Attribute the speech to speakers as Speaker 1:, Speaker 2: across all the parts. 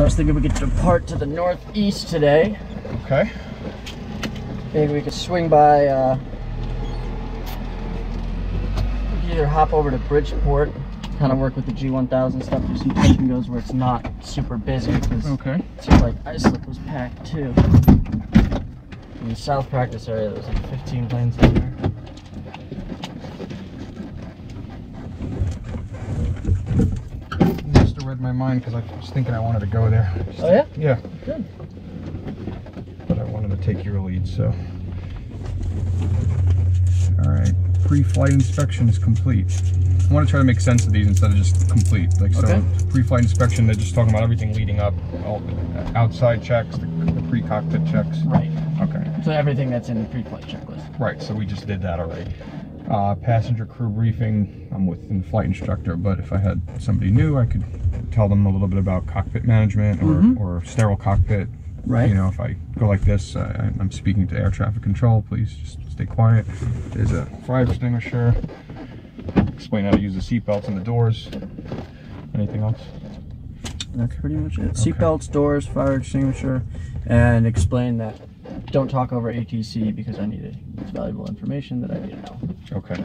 Speaker 1: was thinking we could depart to the northeast today.
Speaker 2: Okay.
Speaker 1: Maybe we could swing by, we could either hop over to Bridgeport, kind of work with the G1000 stuff, do some touch and goes where it's not super busy, because it seems like islip was packed too. In the south practice area, there was like 15 planes in there.
Speaker 2: You must have read my mind because I was thinking I wanted to go there.
Speaker 1: Oh yeah?
Speaker 2: Yeah.
Speaker 1: Good.
Speaker 2: But I wanted to take your lead, so. Alright, pre-flight inspection is complete. I want to try to make sense of these instead of just complete. Like, so pre-flight inspection, they're just talking about everything leading up, all the outside checks, the pre-cockpit checks.
Speaker 1: Right.
Speaker 2: Okay.
Speaker 1: So everything that's in the pre-flight checklist.
Speaker 2: Right, so we just did that already. Passenger crew briefing, I'm with the flight instructor, but if I had somebody new, I could tell them a little bit about cockpit management or sterile cockpit.
Speaker 1: Right.
Speaker 2: You know, if I go like this, I'm speaking to air traffic control, please just stay quiet. There's a fire extinguisher. Explain how to use the seat belts and the doors. Anything else?
Speaker 1: That's pretty much it. Seat belts, doors, fire extinguisher, and explain that don't talk over ATC because I need it. It's valuable information that I need to know. Okay.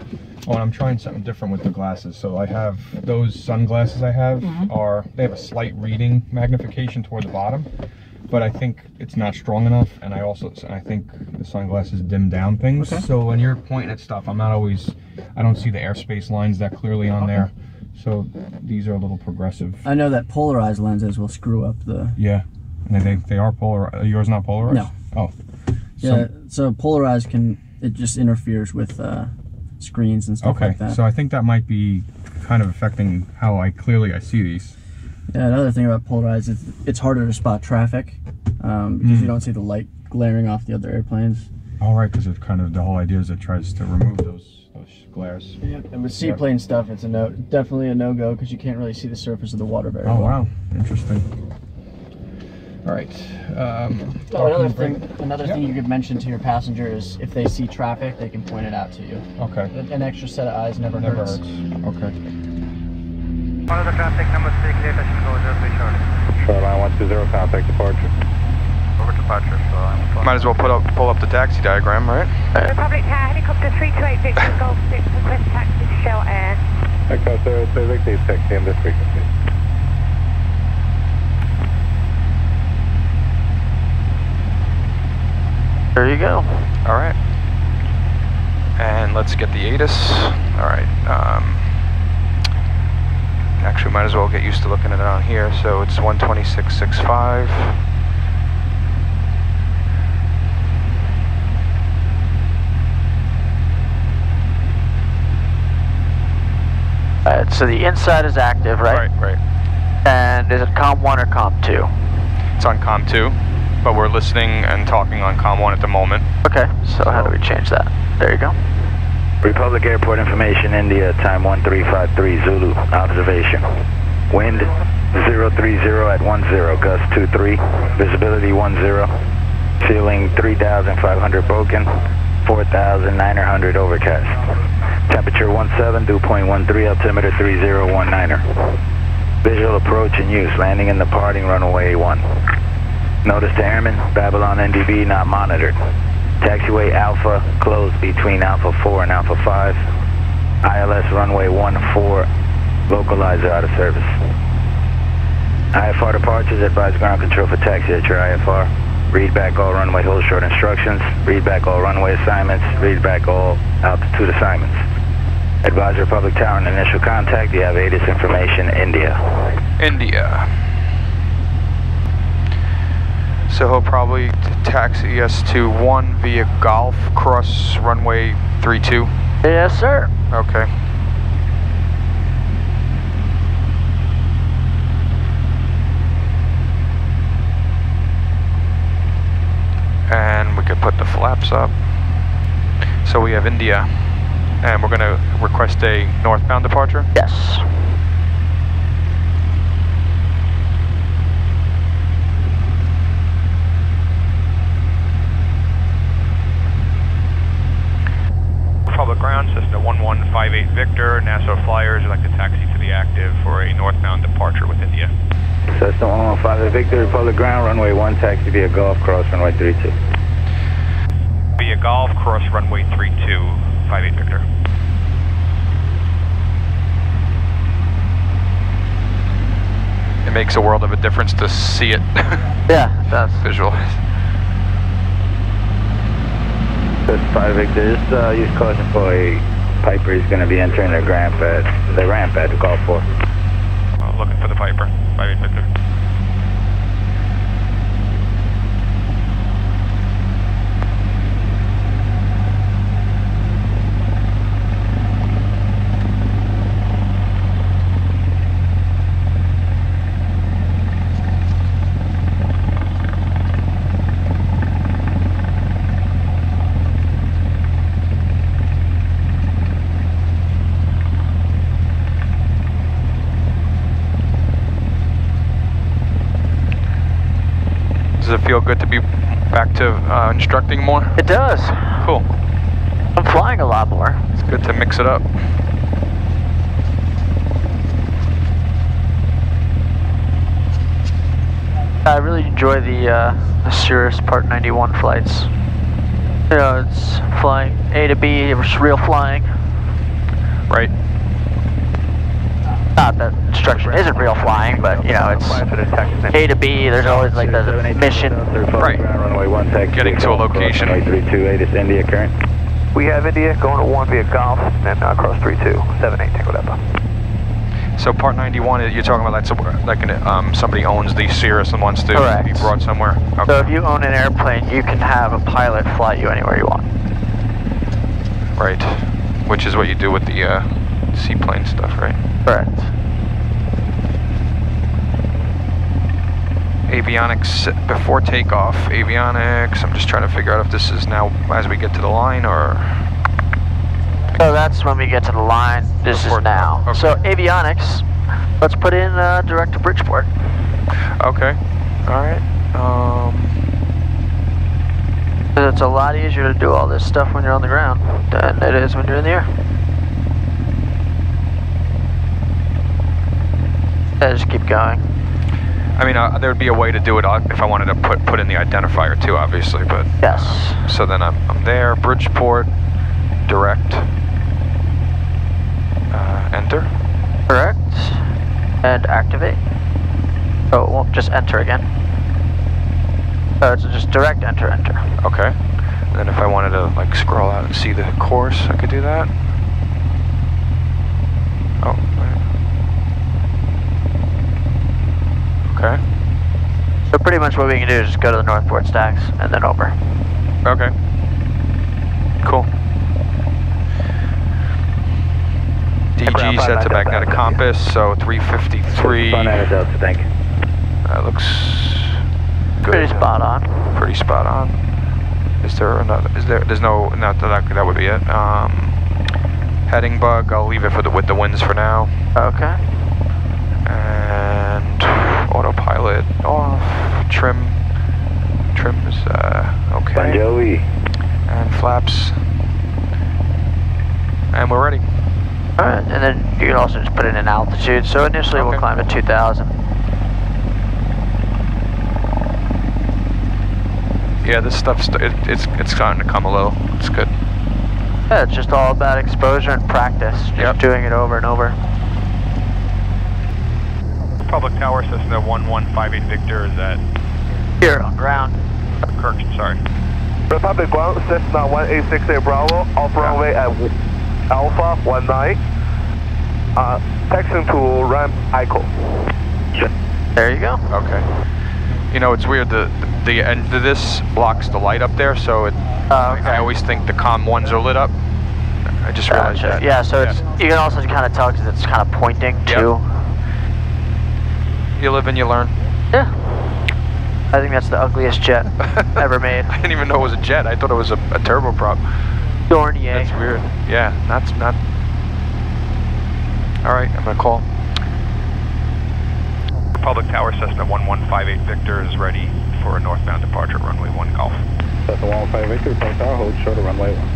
Speaker 2: Oh, and I'm trying something different with the glasses. So I have those sunglasses I have they have a slight reading magnification toward the bottom, but I think it's not strong enough, and I think the sunglasses dim down things. So when you're pointing at stuff, I don't see the airspace lines that clearly on there. So these are a little progressive.
Speaker 1: I know that polarized lenses will screw up the...
Speaker 2: Yeah, and they are polarized. Yours not polarized?
Speaker 1: No.
Speaker 2: Oh.
Speaker 1: Yeah, so polarized it just interferes with screens and stuff like that.
Speaker 2: So I think that might be kind of affecting how clearly I see these.
Speaker 1: Yeah, another thing about polarized is it's harder to spot traffic because you don't see the light glaring off the other airplanes.
Speaker 2: All right, because the whole idea is it tries to remove those glares.
Speaker 1: Yeah, and with seaplane stuff, it's definitely a no-go because you can't really see the surface of the water very well.
Speaker 2: Oh wow, interesting. All right.
Speaker 1: Another thing you could mention to your passenger is if they see traffic, they can point it out to you.
Speaker 2: Okay.
Speaker 1: An extra set of eyes never hurts.
Speaker 2: Okay.
Speaker 3: Follow the traffic, number 3, clear touch and go 03 short.
Speaker 4: Shoreline 120, contact departure.
Speaker 3: Over departure, shoreline.
Speaker 5: Might as well pull up the taxi diagram, right?
Speaker 6: Republic Tower, helicopter 328 Victor, Golf 6, request taxi to Shell Air.
Speaker 4: Helicopter 3 Victor, taxi on this frequency.
Speaker 1: There you go.
Speaker 5: All right. And let's get the ATIS. All right. Actually, might as well get used to looking at it on here. So it's 126.65.
Speaker 1: So the inside is active, right?
Speaker 5: Right.
Speaker 1: And is it COM 1 or COM 2?
Speaker 5: It's on COM 2, but we're listening and talking on COM 1 at the moment.
Speaker 1: Okay, so how do we change that? There you go.
Speaker 3: Republic Airport information, India, time 1353, Zulu, observation. Wind 030 at 10, gust 23, visibility 10, ceiling 3,500 broken, 4,900 overcast. Temperature 17, dew point 13, altimeter 3019er. Visual approach and use, landing and departing runway 1. Notice to airmen, Babylon NDB not monitored. Taxiway Alpha closed between Alpha 4 and Alpha 5. ILS runway 14, localizer out of service. IFR departures, advise ground control for taxi at your IFR. Read back all runway hold short instructions. Read back all runway assignments. Read back all altitude assignments. Advise Republic Tower on initial contact. You have ATIS information, India.
Speaker 5: India. So he'll probably taxi us to 1 via Golf, cross runway 32.
Speaker 1: Yes, sir.
Speaker 5: Okay. And we could put the flaps up. So we have India, and we're going to request a northbound departure?
Speaker 1: Yes.
Speaker 5: Public ground, Cessna 1158 Victor, Nassau Flyers, I'd like to taxi to the active for a northbound departure with India.
Speaker 3: Cessna 1158 Victor, Republic ground, runway 1, taxi via Golf, cross runway 32.
Speaker 5: Via Golf, cross runway 32, 58 Victor. It makes a world of a difference to see it.
Speaker 1: Yeah, it does.
Speaker 5: Visualize.
Speaker 3: Just 5 Victor, just use caution for a Piper. He's going to be entering the ramp at the Golf 4.
Speaker 5: Looking for the Piper, 58 Victor. Does it feel good to be back to instructing more?
Speaker 1: It does.
Speaker 5: Cool.
Speaker 1: I'm flying a lot more.
Speaker 5: It's good to mix it up.
Speaker 1: I really enjoy the Cirrus Part 91 flights. You know, it's flying A to B, it's real flying.
Speaker 5: Right.
Speaker 1: Not that instruction isn't real flying, but you know, it's A to B, there's always like the mission.
Speaker 5: Right.
Speaker 3: Runway 1, taxi
Speaker 5: Getting to a location.
Speaker 3: Runway 328 is India current.
Speaker 7: We have India going to 1 via Golf, and cross 32, 78, Tango Delta.
Speaker 5: So Part 91, you're talking about that's like somebody owns the Cirrus and wants to
Speaker 1: Correct.
Speaker 5: be brought somewhere? Okay.
Speaker 1: So if you own an airplane, you can have a pilot fly you anywhere you want.
Speaker 5: Right. Which is what you do with the seaplane stuff, right?
Speaker 1: Correct.
Speaker 5: Avionics before takeoff. Avionics, I'm just trying to figure out if this is now as we get to the line or...
Speaker 1: So that's when we get to the line. This
Speaker 5: Before,
Speaker 1: is now.
Speaker 5: okay.
Speaker 1: So avionics, let's put in direct to Bridgeport.
Speaker 5: Okay. Alright.
Speaker 1: It's a lot easier to do all this stuff when you're on the ground than it is when you're in the air. Just keep going.
Speaker 5: I mean, there would be a way to do it if I wanted to put in the identifier too, obviously, but...
Speaker 1: Yes.
Speaker 5: So then I'm there, Bridgeport, direct, enter.
Speaker 1: Correct. And activate. Oh, it won't just enter again. So it's just direct enter, enter.
Speaker 5: Okay. And then if I wanted to like scroll out and see the course, I could do that. Oh. Okay.
Speaker 1: So pretty much what we can do is just go to the northport stacks and then over.
Speaker 5: Okay. Cool. DG set to magnetic compass, so 353.
Speaker 3: Delta, thank you.
Speaker 5: That looks good.
Speaker 1: Pretty spot on.
Speaker 5: Pretty spot on. Is there another? There's no. That would be it. Heading bug. I'll leave it with the winds for now.
Speaker 1: Okay.
Speaker 5: And autopilot off. Trim is okay.
Speaker 3: Bon Jovi.
Speaker 5: And flaps. And we're ready.
Speaker 1: Alright, and then you can also just put in an altitude. So initially we'll climb to 2,000.
Speaker 5: Yeah, this stuff's it's starting to come a little. It's good.
Speaker 1: Yeah, it's just all about exposure and practice. Just doing it over and over.
Speaker 5: Public Tower, Cessna 1158 Victor is at...
Speaker 1: Here on ground.
Speaker 5: Kirk, sorry.
Speaker 7: Republic ground, Cessna 1868 Bravo, off runway at Alpha 19. Taxiing to ramp ICO.
Speaker 1: There you go.
Speaker 5: Okay. You know, it's weird, the end of this blocks the light up there, so it,
Speaker 1: Okay.
Speaker 5: I always think the COM ones are lit up. I just realized that.
Speaker 1: Yeah, so it's you can also kind of tell because it's kind of pointing too.
Speaker 5: You live and you learn.
Speaker 1: Yeah. I think that's the ugliest jet ever made.
Speaker 5: I didn't even know it was a jet. I thought it was a turboprop.
Speaker 1: Dornier.
Speaker 5: That's weird. Yeah, that's not... Alright, I'm gonna call. Republic Tower, Cessna 1158 Victor is ready for a northbound departure, runway 1 Golf.
Speaker 4: Cessna 115 Victor, Republic Tower, hold short of runway 1.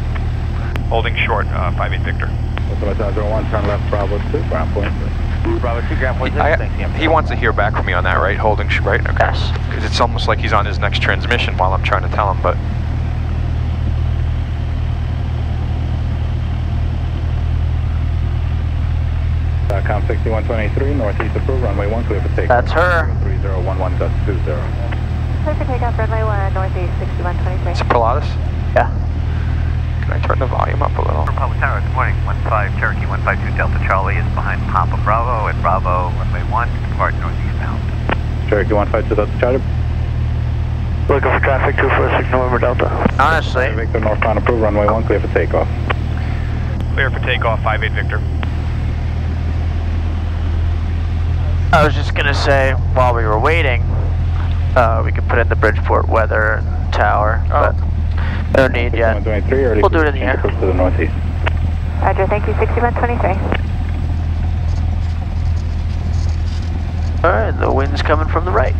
Speaker 5: Holding short, 58 Victor.
Speaker 4: Republic Tower 01, turn left, Bravo 2, ground point.
Speaker 3: Bravo 2, ground point 6, thanks.
Speaker 5: He wants to hear back from me on that, right? Holding, right? Okay.
Speaker 1: Yes.
Speaker 5: Because it's almost like he's on his next transmission while I'm trying to tell him, but...
Speaker 4: Com 6123, northeast approved, runway 1, clear for takeoff.
Speaker 1: That's her.
Speaker 4: 3011, gust 20.
Speaker 6: Clear for takeoff, runway 1, northeast 6123.
Speaker 5: Is it Pilatus?
Speaker 1: Yeah.
Speaker 5: Can I turn the volume up a little?
Speaker 3: Republic Tower, good morning. 15 Cherokee 152 Delta Charlie is behind Papa Bravo at Bravo, runway 1, depart northeastbound.
Speaker 4: Cherokee 152 Delta Charlie.
Speaker 7: Looking for traffic 246 November Delta.
Speaker 1: Honestly.
Speaker 4: Victor northbound approved, runway 1, clear for takeoff.
Speaker 5: Clear for takeoff, 58 Victor.
Speaker 1: I was just gonna say, while we were waiting, we could put in the Bridgeport weather tower, but no need yet. We'll do it in the air.
Speaker 4: To the northeast.
Speaker 6: Roger, thank you, 6123.
Speaker 1: Alright, the wind's coming from the right.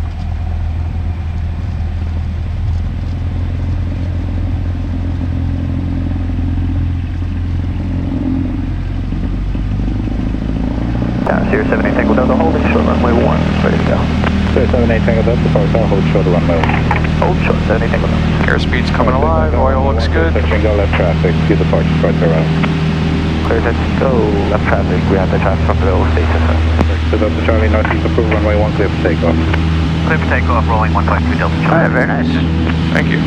Speaker 3: Sierra 78 Tango Delta, holding short runway 1, ready to go.
Speaker 4: Sierra 78 Tango Delta, Power Tower, hold short runway 1.
Speaker 3: Hold short, 78 Tango Delta.
Speaker 5: Airspeed's coming alive, oil looks good.
Speaker 4: Touching go left traffic, get the departure towards the right.
Speaker 3: Clear to go, left traffic, we have the traffic from the old station.
Speaker 4: So Delta Charlie, northeast approved, runway 1, clear for takeoff.
Speaker 3: Clear for takeoff, rolling 152 Delta Charlie.
Speaker 1: Alright, very nice.
Speaker 5: Thank you.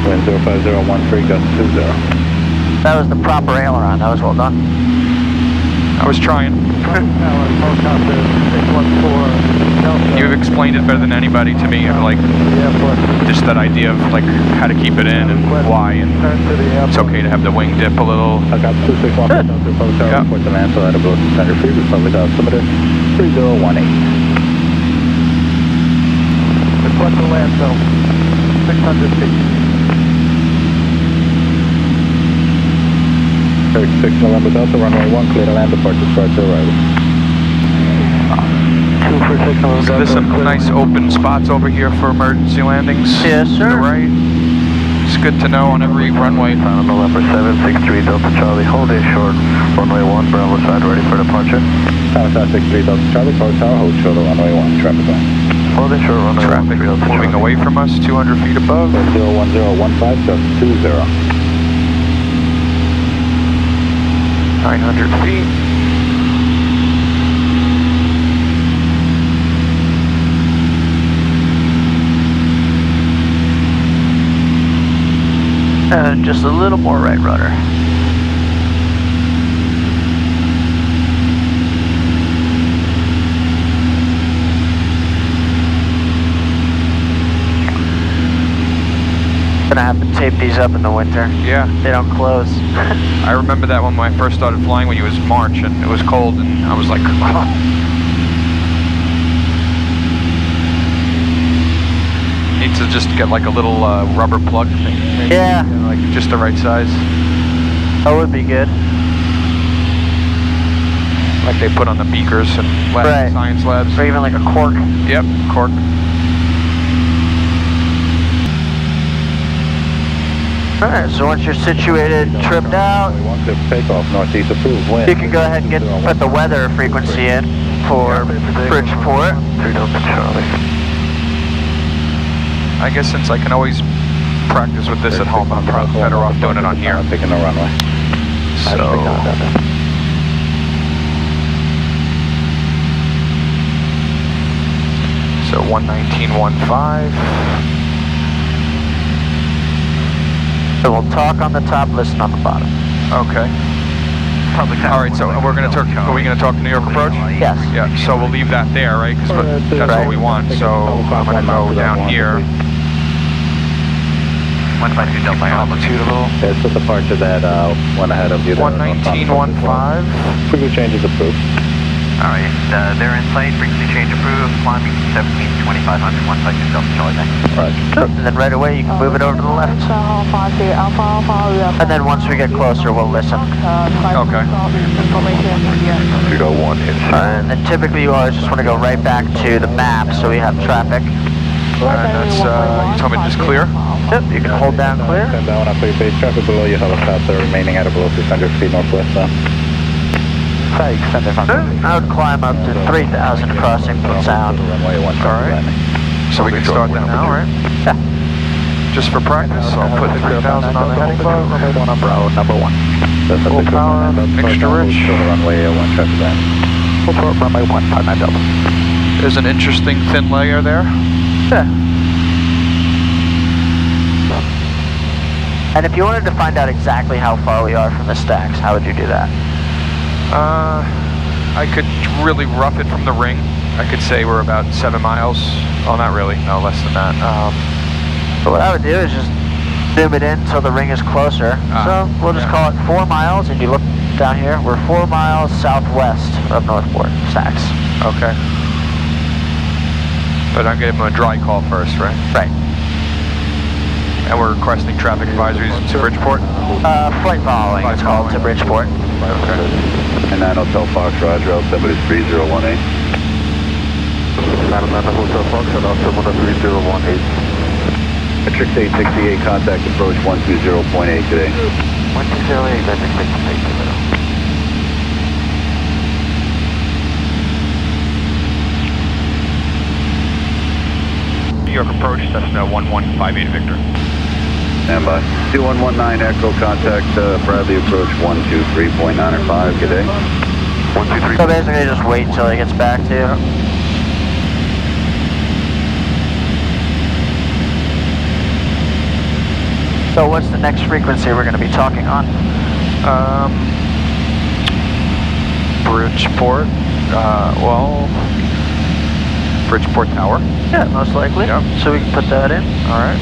Speaker 4: Wind 05013, gust 20.
Speaker 1: That was the proper aileron, that was well done.
Speaker 5: I was trying. You've explained it better than anybody to me, like just that idea of like how to keep it in and why, and it's okay to have the wing dip a little.
Speaker 4: I got 261 down through Power Tower, report the landfill at about 600 feet, Republic altimeter 3018.
Speaker 7: Report the landfill, 600 feet.
Speaker 4: 36 November Delta, runway 1, clear to land, departure towards the arrival.
Speaker 7: 246 November
Speaker 5: So there's some nice open spots over here for emergency landings.
Speaker 1: Yes, sir.
Speaker 5: To the right. It's good to know on every runway.
Speaker 3: On November 763 Delta Charlie, hold in short, runway 1, Bravo side, ready for departure.
Speaker 4: Tower 63 Delta Charlie, Power Tower, hold short of runway 1, traffic on.
Speaker 3: Hold in short, runway 1,
Speaker 5: Traffic
Speaker 3: Delta
Speaker 5: moving
Speaker 3: Charlie.
Speaker 5: away from us, 200 feet above.
Speaker 4: 01015, gust 20.
Speaker 5: 900 feet.
Speaker 1: And just a little more right rudder. Gonna have to tape these up in the winter.
Speaker 5: Yeah.
Speaker 1: They don't close.
Speaker 5: I remember that when I first started flying when it was March and it was cold and I was like, oh. Need to just get like a little rubber plug thing. Maybe,
Speaker 1: Yeah.
Speaker 5: you know, like just the right size.
Speaker 1: That would be good.
Speaker 5: Like they put on the beakers and
Speaker 1: Right.
Speaker 5: science labs.
Speaker 1: Or even like a cork.
Speaker 5: Yep, cork.
Speaker 1: Alright, so once you're situated, tripped out,
Speaker 4: Runway 1, clear for takeoff, northeast approved, wind.
Speaker 1: you can go ahead and put the weather frequency in for Bridgeport.
Speaker 3: 3 Delta Charlie.
Speaker 5: I guess since I can always practice with this at home, I'm probably better off doing it on here.
Speaker 4: I'm taking the runway.
Speaker 5: So 119.15.
Speaker 1: So we'll talk on the top, listen on the bottom.
Speaker 5: Okay. All right, so we're going to talk. Are we going to talk New York approach?
Speaker 1: Yes.
Speaker 5: Yeah. So we'll leave that there, right? Because that's what we want. So I'm going to go down here.
Speaker 3: 152 Delta
Speaker 5: Altitude a little.
Speaker 4: There's the departure that went ahead of you.
Speaker 5: 119.15.
Speaker 4: Frequency changes approved.
Speaker 3: Alright, they're in sight, frequency change approved, climbing 17, 2500, 152 Delta Charlie, thanks.
Speaker 4: Right.
Speaker 1: And then right away you can move it over to the left. And then once we get closer, we'll listen.
Speaker 5: Okay.
Speaker 3: 301 is.
Speaker 1: And then typically you always just want to go right back to the map so we have traffic.
Speaker 5: And that's, you told me just clear?
Speaker 1: Yep, you can hold down clear.
Speaker 4: Stand down after your base traffic below your helicopter, remaining at below 600 feet northwest.
Speaker 1: I would climb up to 3,000 crossing Sound.
Speaker 5: Alright. So we can start that now, right?
Speaker 1: Yeah.
Speaker 5: Just for practice, I'll put 3,000 on the heading bar.
Speaker 4: Number 1.
Speaker 5: Full power, mixture rich.
Speaker 4: Runway 1 traffic band. Full power, runway 1, 59 double.
Speaker 5: There's an interesting thin layer there.
Speaker 1: Yeah. And if you wanted to find out exactly how far we are from the stacks, how would you do that?
Speaker 5: I could really rough it from the ring. I could say we're about 7 miles. Oh, not really. No, less than that.
Speaker 1: But what I would do is just zoom it in until the ring is closer. So we'll just call it 4 miles, and you look down here, we're 4 miles southwest of Northport, stacks.
Speaker 5: Okay. But I'm giving him a dry call first, right?
Speaker 1: Right.
Speaker 5: And we're requesting traffic advisories to Bridgeport?
Speaker 1: Flight following, it's called, to Bridgeport.
Speaker 5: Okay.
Speaker 4: And 9 Hotel Fox, Roger, altimeter 3018. 9 Hotel Fox, altimeter 3018. Metric 868, contact approach 120.8 today. 120.8, metric 868.
Speaker 5: New York approach, Cessna 1158 Victor.
Speaker 4: Stand by. 2119 Echo, contact Bradley approach 123.905, good day. 123.
Speaker 1: So basically just wait until he gets back to you. So what's the next frequency we're going to be talking on?
Speaker 5: Bridgeport, Bridgeport Tower?
Speaker 1: Yeah, most likely.
Speaker 5: Yep.
Speaker 1: So we can put that in.
Speaker 5: Alright.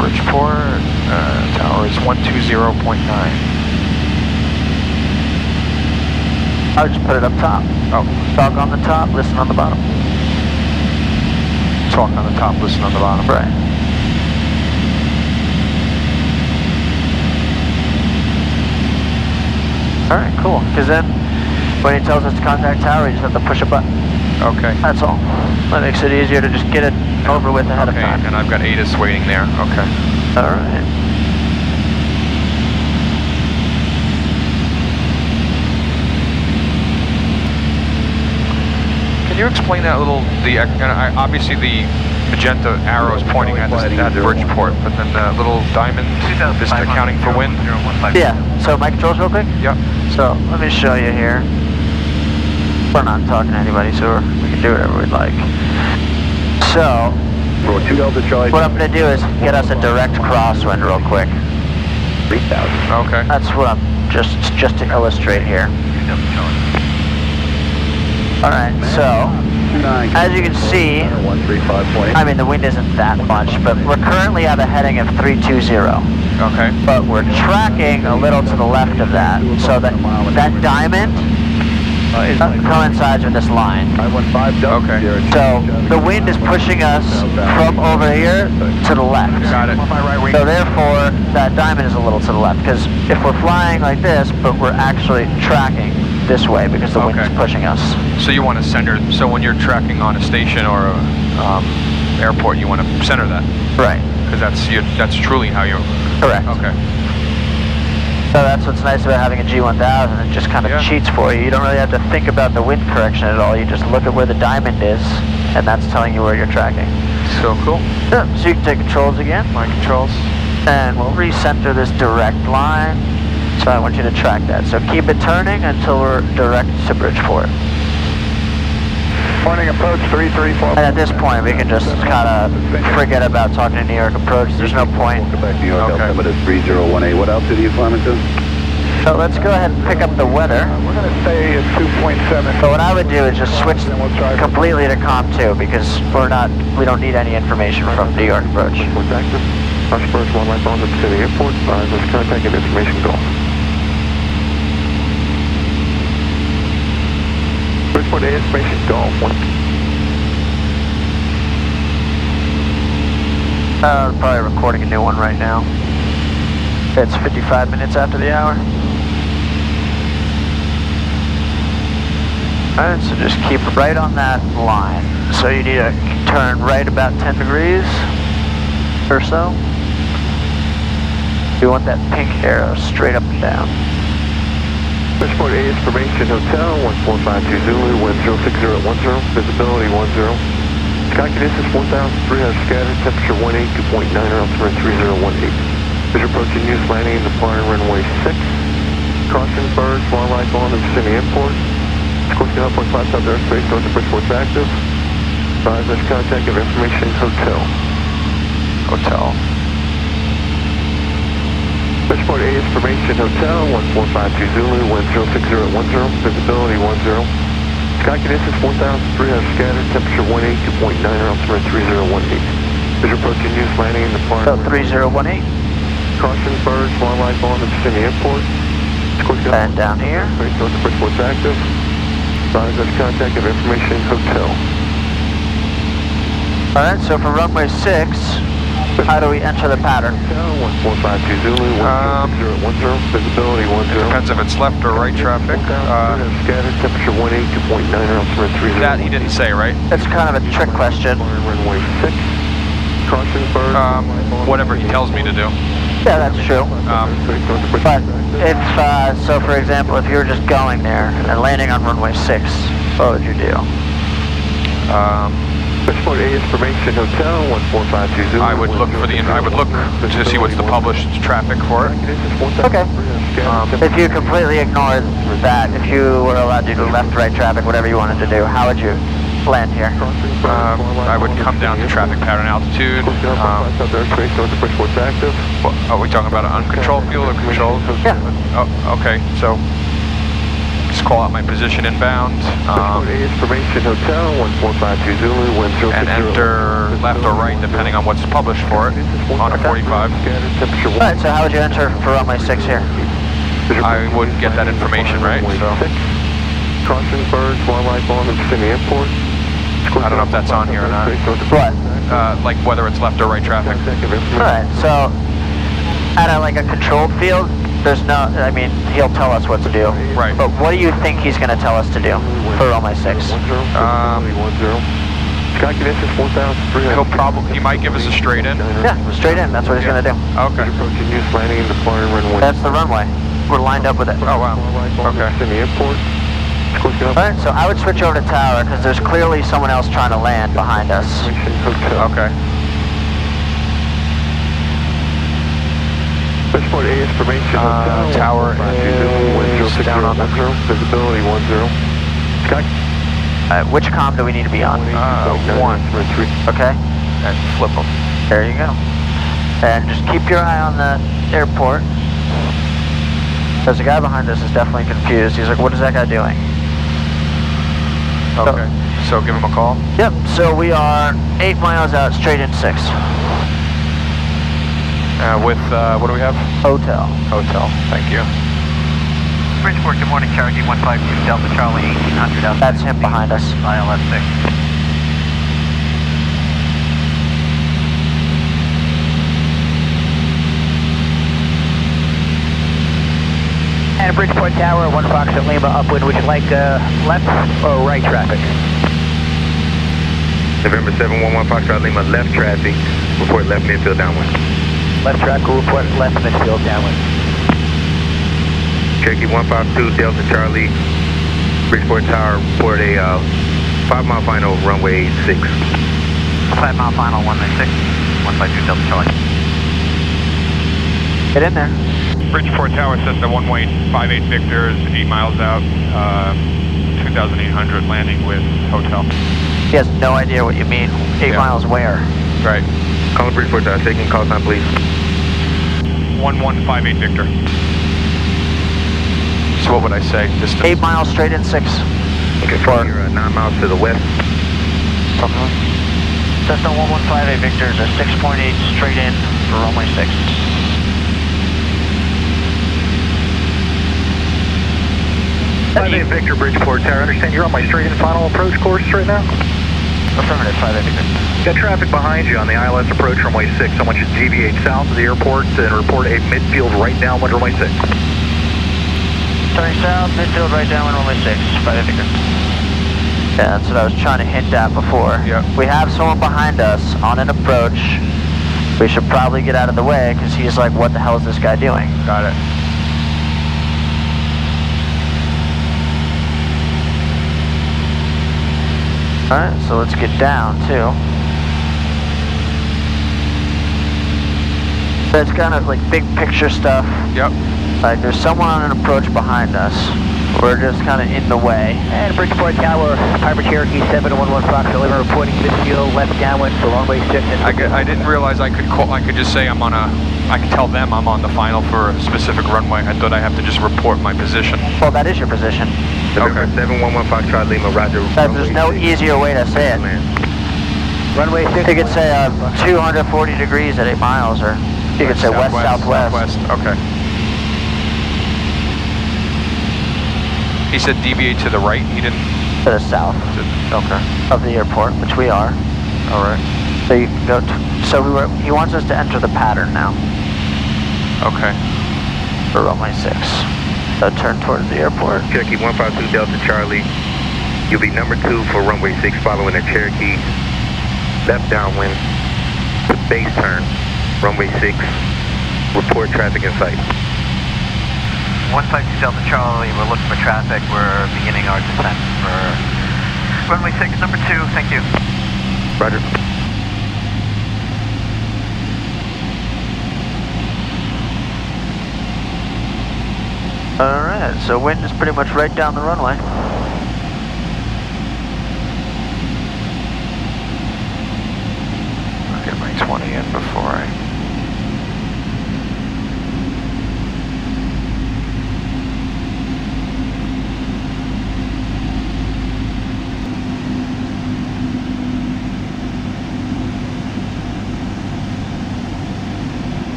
Speaker 5: Bridgeport Tower is 120.9.
Speaker 1: I would just put it up top.
Speaker 5: Oh.
Speaker 1: Talk on the top, listen on the bottom.
Speaker 5: Talk on the top, listen on the bottom.
Speaker 1: Right. Alright, cool. Because then, when he tells us to contact tower, we just have to push a button.
Speaker 5: Okay.
Speaker 1: That's all. That makes it easier to just get it over with ahead of time.
Speaker 5: And I've got ATIS waiting there. Okay.
Speaker 1: Alright.
Speaker 5: Can you explain that little, obviously the magenta arrow is pointing at Bridgeport, but then the little diamond is accounting for wind?
Speaker 1: Yeah, so my controls real quick?
Speaker 5: Yep.
Speaker 1: So, let me show you here. We're not talking to anybody, so we can do whatever we'd like. So, what I'm going to do is get us a direct crosswind real quick.
Speaker 4: 3,000.
Speaker 5: Okay.
Speaker 1: That's what I'm just to illustrate here. Alright, so, as you can see, I mean the wind isn't that much, but we're currently at a heading of 320.
Speaker 5: Okay.
Speaker 1: But we're tracking a little to the left of that, so that diamond coincides with this line.
Speaker 5: Okay.
Speaker 1: So the wind is pushing us from over here to the left.
Speaker 5: Got it.
Speaker 1: So therefore, that diamond is a little to the left, because if we're flying like this, but we're actually tracking this way because the wind is pushing us.
Speaker 5: So you want to center, so when you're tracking on a station or a airport, you want to center that?
Speaker 1: Right.
Speaker 5: Because that's truly how you...
Speaker 1: Correct.
Speaker 5: Okay.
Speaker 1: So that's what's nice about having a G1000. It just kind of cheats for you. You don't really have to think about the wind correction at all. You just look at where the diamond is, and that's telling you where you're tracking.
Speaker 5: So cool.
Speaker 1: Yeah, so you can take controls again.
Speaker 5: My controls.
Speaker 1: And we'll recenter this direct line. So I want you to track that. So keep it turning until we're direct to Bridgeport.
Speaker 7: Morning approach 334.
Speaker 1: And at this point, we can just kind of forget about talking to New York approach. There's no point.
Speaker 4: Welcome back to New York, altimeter 3018. What altitude are you climbing to?
Speaker 1: So let's go ahead and pick up the weather.
Speaker 7: We're going to stay at 2.7.
Speaker 1: So what I would do is just switch completely to COM2 because we don't need any information from New York approach.
Speaker 7: Rushbird 1 right on to the airport. Let's contact and information go. Bridgeport information go.
Speaker 1: Probably recording a new one right now. It's 55 minutes after the hour. Alright, so just keep right on that line. So you need to turn right about 10 degrees or so. We want that pink arrow straight up and down.
Speaker 7: Bridgeport ATIS Formation Hotel, 1452 Zulu, wind 060 at 10, visibility 10. Sky conditions 4,300 scattered, temperature 18, 2.9, altimeter 3018. As you're approaching News Landing and departing runway 6. Caution, birds, wildlife on the vicinity airport. Scorpion up 1.5 south airspace, north of Bridgeport's active. Advise us contact of information hotel.
Speaker 5: Hotel.
Speaker 7: Bridgeport ATIS Formation Hotel, 1452 Zulu, wind 060 at 10, visibility 10. Sky conditions 4,300 scattered, temperature 18, 2.9, altimeter 3018. As you're approaching News Landing and departing.
Speaker 1: 3018.
Speaker 7: Caution, birds, wildlife on the vicinity airport.
Speaker 1: And down here.
Speaker 7: Space north of Bridgeport's active. Advise us contact of information hotel.
Speaker 1: Alright, so for runway 6, how do we enter the pattern?
Speaker 7: 1452 Zulu, 10, visibility 10.
Speaker 5: Depends if it's left or right traffic.
Speaker 7: Scattered, temperature 18, 2.9, altimeter 30.
Speaker 5: That he didn't say, right?
Speaker 1: It's kind of a trick question.
Speaker 7: Runway 6. Caution, birds.
Speaker 5: Whatever he tells me to do.
Speaker 1: Yeah, that's true. But if, so for example, if you were just going there and landing on runway 6, what would you do?
Speaker 7: Bridgeport ATIS Formation Hotel, 1452 Zulu.
Speaker 5: I would look for to see what's the published traffic for it.
Speaker 1: Okay. If you completely ignore that, if you were allowed to do left, right traffic, whatever you wanted to do, how would you land here?
Speaker 5: I would come down to traffic pattern altitude. Are we talking about an uncontrolled fuel or controlled?
Speaker 1: Yeah.
Speaker 5: Oh, okay, so just call out my position inbound.
Speaker 7: Formation Hotel, 1452 Zulu, wind 060.
Speaker 5: And enter left or right depending on what's published for it on a 45.
Speaker 1: Alright, so how would you enter for runway 6 here?
Speaker 5: I would get that information right, so.
Speaker 7: Caution, birds, wildlife on the vicinity airport.
Speaker 5: I don't know if that's on here or not.
Speaker 1: What?
Speaker 5: Like whether it's left or right traffic.
Speaker 1: Alright, so at a controlled field, there's no, I mean, he'll tell us what to do.
Speaker 5: Right.
Speaker 1: But what do you think he's going to tell us to do for runway 6?
Speaker 7: Sky conditions 4,300.
Speaker 5: He might give us a straight in.
Speaker 1: Yeah, straight in, that's what he's going to do.
Speaker 5: Okay.
Speaker 7: Approaching News Landing and departing runway.
Speaker 1: That's the runway. We're lined up with it.
Speaker 5: Oh, wow. Okay.
Speaker 7: In the airport.
Speaker 1: Alright, so I would switch over to tower because there's clearly someone else trying to land behind us.
Speaker 5: Okay.
Speaker 7: Bridgeport ATIS Formation Hotel.
Speaker 5: Tower is down on the
Speaker 7: visibility 10. Sky.
Speaker 1: Which comm do we need to be on?
Speaker 5: 1.
Speaker 1: Okay.
Speaker 5: And flip them.
Speaker 1: There you go. And just keep your eye on the airport. Because the guy behind us is definitely confused. He's like, what is that guy doing?
Speaker 5: Okay. So give him a call?
Speaker 1: Yep. So we are 8 miles out, straight in 6.
Speaker 5: With, what do we have?
Speaker 1: Hotel.
Speaker 5: Hotel. Thank you.
Speaker 8: Bridgeport, good morning, KFRG 152 Delta Charlie 1800 out.
Speaker 1: That's him behind us.
Speaker 8: ILS 6. And Bridgeport Tower, 1 Foxtrot Lima upwind. Would you like left or right traffic?
Speaker 3: November 711 Foxtrot Lima, left traffic. Report left midfield downwind.
Speaker 8: Left traffic, report left midfield downwind.
Speaker 3: Cherokee 152 Delta Charlie, Bridgeport Tower, report a 5-mile final runway 6.
Speaker 8: 5-mile final, runway 6, 152 Delta Charlie.
Speaker 1: Get in there.
Speaker 5: Bridgeport Tower, Cessna 1-58 Victor is 8 miles out, 2,800 landing with hotel.
Speaker 1: He has no idea what you mean. 8 miles where?
Speaker 5: Right.
Speaker 3: Calling Bridgeport Tower, taking call time please.
Speaker 5: 1158 Victor. So what would I say? Distance?
Speaker 1: 8 miles straight in 6.
Speaker 3: Okay, for you're 9 miles to the west.
Speaker 8: Cessna 1158 Victor is a 6.8 straight in for runway 6.
Speaker 9: Victor, Bridgeport Tower. I understand you're on my straight in final approach course right now?
Speaker 8: Affirmative, 58 Victor.
Speaker 9: Got traffic behind you on the ILS approach runway 6. I want you to deviate south of the airport and report a midfield right downwind runway 6.
Speaker 8: Turning south, midfield right downwind runway 6, 58 Victor.
Speaker 1: Yeah, that's what I was trying to hint at before.
Speaker 5: Yeah.
Speaker 1: We have someone behind us on an approach. We should probably get out of the way because he's like, what the hell is this guy doing?
Speaker 5: Got it.
Speaker 1: Alright, so let's get down too. So it's kind of like big picture stuff.
Speaker 5: Yep.
Speaker 1: Like there's someone on an approach behind us. We're just kind of in the way.
Speaker 8: And Bridgeport Tower, Piper Cherokee 711 Fox 11 reporting midfield left downwind for runway 6.
Speaker 5: I didn't realize I could call. I could just say I'm on a. I could tell them I'm on the final for a specific runway. I thought I have to just report my position.
Speaker 1: Well, that is your position.
Speaker 5: Okay.
Speaker 9: 711 Foxtrot Lima, Roger.
Speaker 1: There's no easier way to say it.
Speaker 8: Runway 6.
Speaker 1: You could say 240 degrees at 8 miles, or you could say west southwest.
Speaker 5: Southwest. Okay. He said deviate to the right. He didn't.
Speaker 1: To the south.
Speaker 5: Okay.
Speaker 1: Of the airport, which we are.
Speaker 5: All right.
Speaker 1: So you can go. He wants us to enter the pattern now.
Speaker 5: Okay.
Speaker 1: For runway 6. So turn towards the airport.
Speaker 9: Cherokee 152 Delta Charlie. You'll be number 2 for runway 6 following the Cherokee. Left downwind. To base turn. Runway 6. Report traffic in sight.
Speaker 8: 152 Delta Charlie, we're looking for traffic. We're beginning our descent for runway 6, number 2. Thank you.
Speaker 9: Roger.
Speaker 1: Alright, so wind is pretty much right down the runway.
Speaker 5: I'll get my 20 in before I...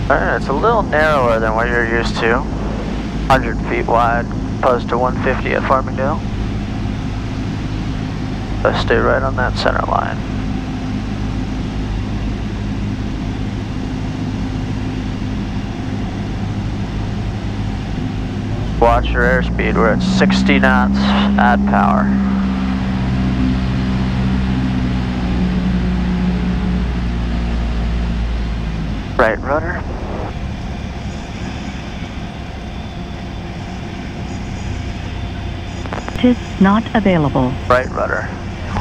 Speaker 1: Alright, it's a little narrower than what you're used to. 100 feet wide, opposed to 150 at Farmingdale. So stay right on that center line. Watch your airspeed, we're at 60 knots, add power. Right rudder.
Speaker 10: ATIS not available.
Speaker 1: Right rudder.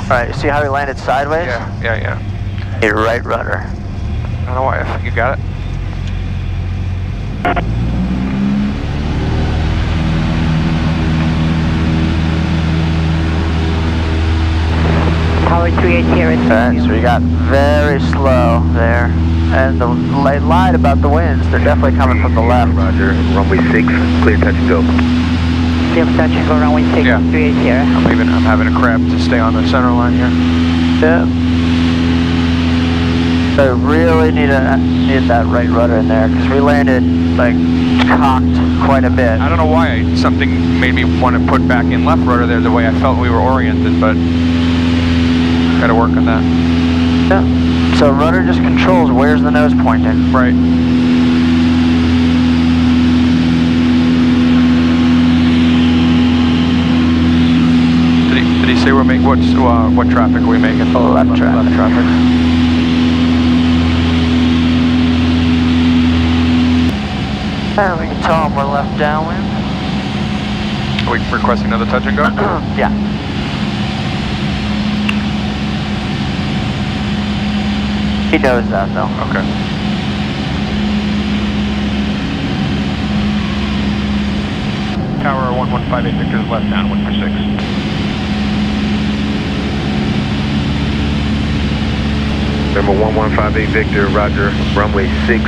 Speaker 1: Alright, you see how he landed sideways?
Speaker 5: Yeah.
Speaker 1: Your right rudder.
Speaker 5: I don't know why. I think you got it.
Speaker 6: Tower 38 here.
Speaker 1: Alright, so we got very slow there. And the light lied about the winds. They're definitely coming from the left.
Speaker 9: Roger. Runway 6. Clear touch and go.
Speaker 6: Clear touch and go. Runway 6.
Speaker 5: Yeah.
Speaker 6: 38 here.
Speaker 5: I'm having a crap to stay on the center line here.
Speaker 1: Yeah. So really need that right rudder in there because we landed like cocked quite a bit.
Speaker 5: I don't know why something made me want to put back in left rudder there the way I felt we were oriented, but gotta work on that.
Speaker 1: Yeah. So rudder just controls where's the nose pointing.
Speaker 5: Right. Did he say we're making what traffic are we making?
Speaker 1: Oh, left traffic.
Speaker 5: Left traffic.
Speaker 1: And we can tell him we're left downwind.
Speaker 5: Are we requesting another touch and go?
Speaker 1: Yeah. He knows that though.
Speaker 5: Okay. Tower 1158 Victor is left downwind for 6.
Speaker 9: Number 1158 Victor, Roger. Runway 6.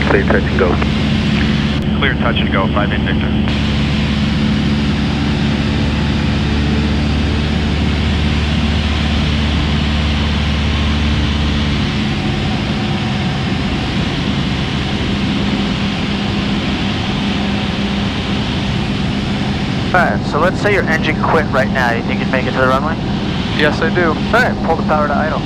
Speaker 9: Clear touch and go.
Speaker 5: Clear touch and go, 58 Victor.
Speaker 8: Alright, so let's say your engine quit right now. You think you'd make it to the runway?
Speaker 5: Yes, I do.
Speaker 8: Alright, pull the power to idle.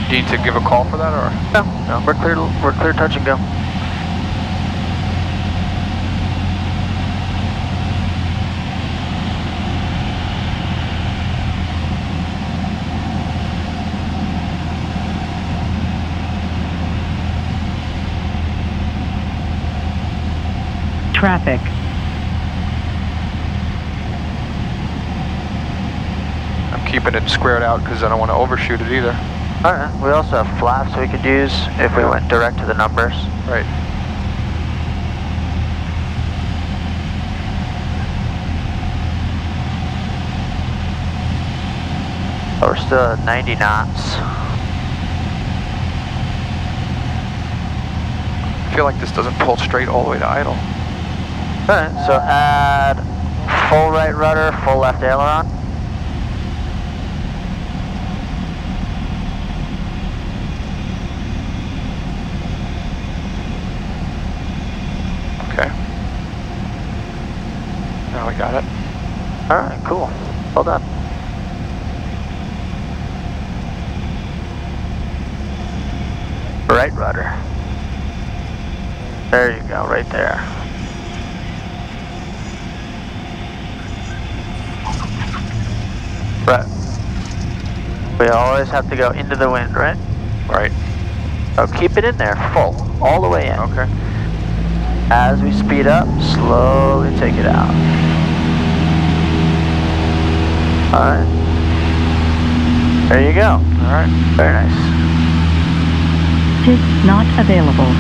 Speaker 5: Do you need to give a call for that, or?
Speaker 8: No, we're clear touch and go.
Speaker 10: Traffic.
Speaker 5: I'm keeping it squared out because I don't want to overshoot it either.
Speaker 8: Alright, we also have flaps we could use if we went direct to the numbers.
Speaker 5: Right.
Speaker 8: But we're still at 90 knots.
Speaker 5: I feel like this doesn't pull straight all the way to idle.
Speaker 8: Alright, so add full right rudder, full left aileron.
Speaker 5: Okay. Now we got it.
Speaker 8: Alright, cool. Well done. Right rudder. There you go, right there. Right. We always have to go into the wind, right?
Speaker 5: Right.
Speaker 8: So keep it in there, full, all the way in.
Speaker 5: Okay.
Speaker 8: As we speed up, slowly take it out. Alright. There you go.
Speaker 5: Alright.
Speaker 8: Very nice.
Speaker 10: Tick not available.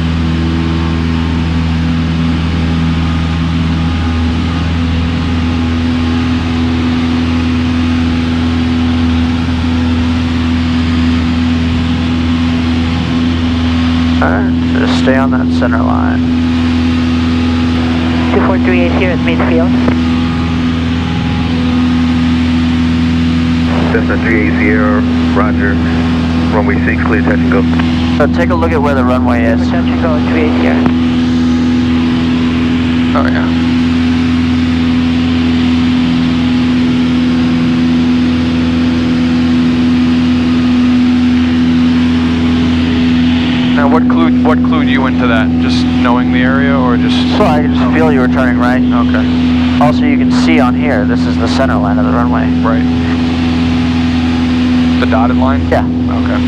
Speaker 8: Alright, just stay on that center line.
Speaker 6: 2438 here at Midfield.
Speaker 9: Cessna 380, roger. Runway 6, clear touch and go.
Speaker 8: So take a look at where the runway is.
Speaker 6: Touch and go, 38 here.
Speaker 5: Oh yeah. Now what clued you into that? Just knowing the area, or just?
Speaker 8: So I could just feel you were turning right.
Speaker 5: Okay.
Speaker 8: Also, you can see on here, this is the center line of the runway.
Speaker 5: Right. The dotted line?
Speaker 8: Yeah.
Speaker 5: Okay.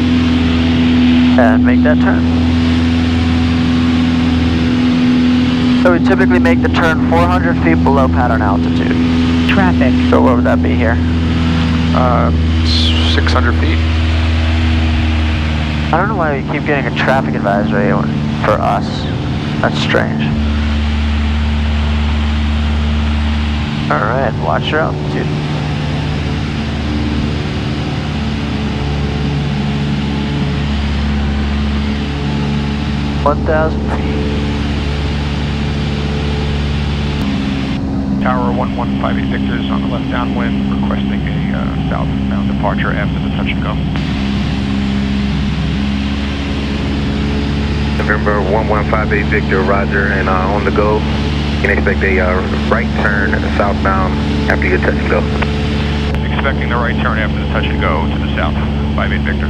Speaker 8: And make that turn. So we typically make the turn 400 feet below pattern altitude.
Speaker 10: Traffic.
Speaker 8: So what would that be here?
Speaker 5: 600 feet.
Speaker 8: I don't know why we keep getting a traffic advisory for us. That's strange. Alright, watch your altitude. $1,000 feet.
Speaker 5: Tower 1158 Victor's on the left downwind, requesting a southbound departure after the touch and go.
Speaker 9: November 1158 Victor, roger, and on the go. You can expect a right turn southbound after your touch and go.
Speaker 5: Expecting the right turn after the touch and go to the south, 58 Victor.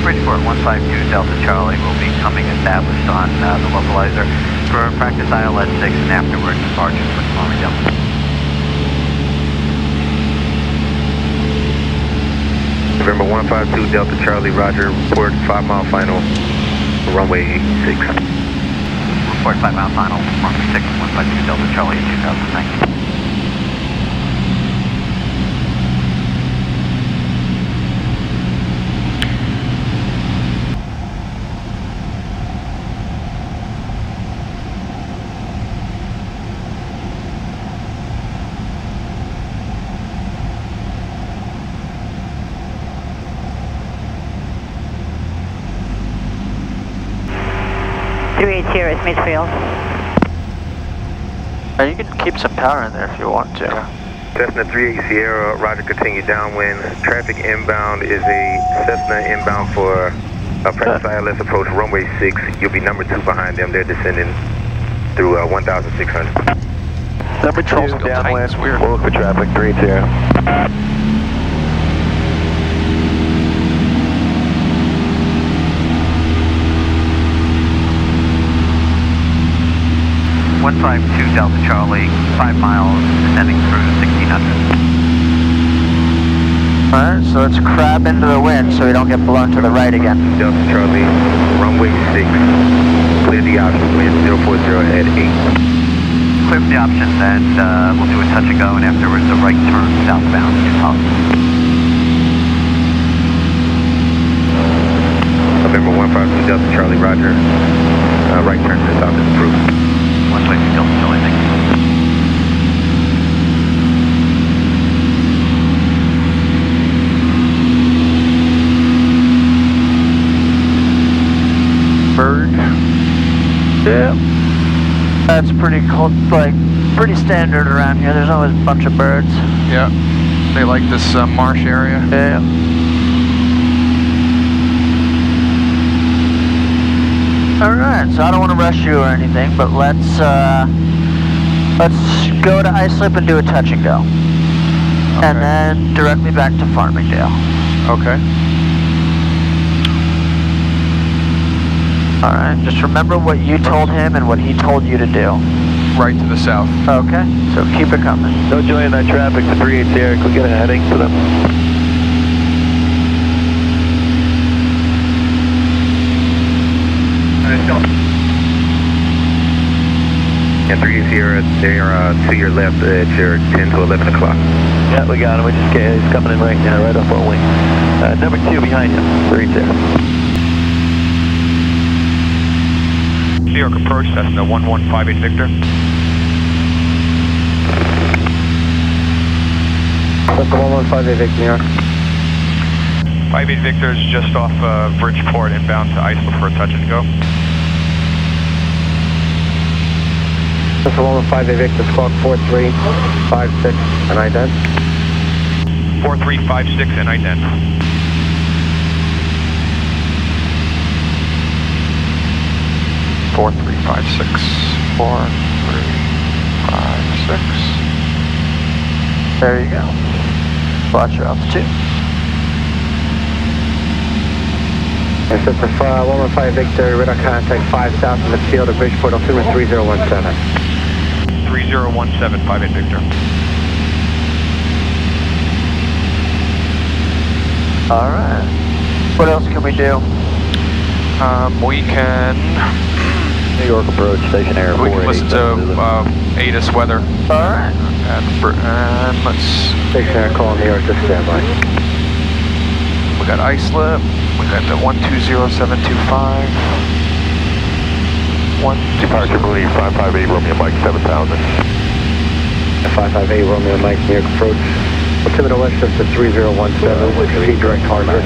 Speaker 4: Bridgeport 152 Delta Charlie will be coming established on the localizer for practice ILS 6 and afterwards departure with Farmingdale.
Speaker 9: November 152 Delta Charlie, roger, report 5 mile final, runway 6.
Speaker 4: Report 5 mile final, runway 6, 152 Delta Charlie in 2019.
Speaker 6: Here is Midfield.
Speaker 8: You can keep some power in there if you want to.
Speaker 5: Yeah.
Speaker 9: Cessna 38 Sierra, roger, continue downwind. Traffic inbound is a Cessna inbound for press ILS approach runway 6. You'll be number 2 behind them. They're descending through 1,600.
Speaker 7: Number 2 downwind. We'll look for traffic, 3 Sierra.
Speaker 8: 152 Delta Charlie, 5 miles, descending through 1600. Alright, so let's crab into the wind so we don't get blown to the right again.
Speaker 9: Delta Charlie, runway 6, clear the options, wind 040 at 8.
Speaker 8: Clear the options and we'll do a touch and go, and afterwards a right turn southbound to hobbs.
Speaker 9: November 152 Delta Charlie, roger. Right turn to the south is approved.
Speaker 8: One way still landing.
Speaker 5: Bird.
Speaker 8: Yeah. That's pretty cool, like pretty standard around here. There's always a bunch of birds.
Speaker 5: Yeah. They like this marsh area.
Speaker 8: Yeah. Alright, so I don't want to rush you or anything, but let's go to islip and do a touch and go. Okay. And then directly back to Farmingdale.
Speaker 5: Okay.
Speaker 8: Alright, just remember what you told him and what he told you to do.
Speaker 5: Right to the south.
Speaker 8: Okay, so keep it coming.
Speaker 7: Don't join that traffic to 38 Sierra. Can we get a heading for them?
Speaker 9: And 3 Sierra, they are to your left at your 10 to 11 o'clock.
Speaker 7: Yeah, we got him. He's coming in right now, right off our wing. Number 2 behind you, 3 Sierra.
Speaker 5: New York approach, Cessna 1158 Victor.
Speaker 7: Cessna 1158 Victor, New York.
Speaker 5: 58 Victor is just off Bridgeport, inbound to Iceland for a touch and go.
Speaker 7: Cessna 1158 Victor, squawk 4356 and ident.
Speaker 5: 4356 and ident. 4356. 4356.
Speaker 8: There you go. Watch your altitude.
Speaker 7: And Cessna 115 Victor, radar contact 5 south of the field of Bridgeport, altimeter 3017.
Speaker 5: 3017, 58 Victor.
Speaker 8: Alright. What else can we do?
Speaker 5: We can...
Speaker 7: New York approach, station air.
Speaker 5: We can listen to ATIS weather.
Speaker 8: Alright.
Speaker 5: And let's...
Speaker 7: Station air call New York, just stand by.
Speaker 5: We got islip. We got the 120725.
Speaker 7: Departure believe 558 Romeo Mike 7000. 558 Romeo Mike, New York approach. Altimeter west just to 3017, proceed direct hard right.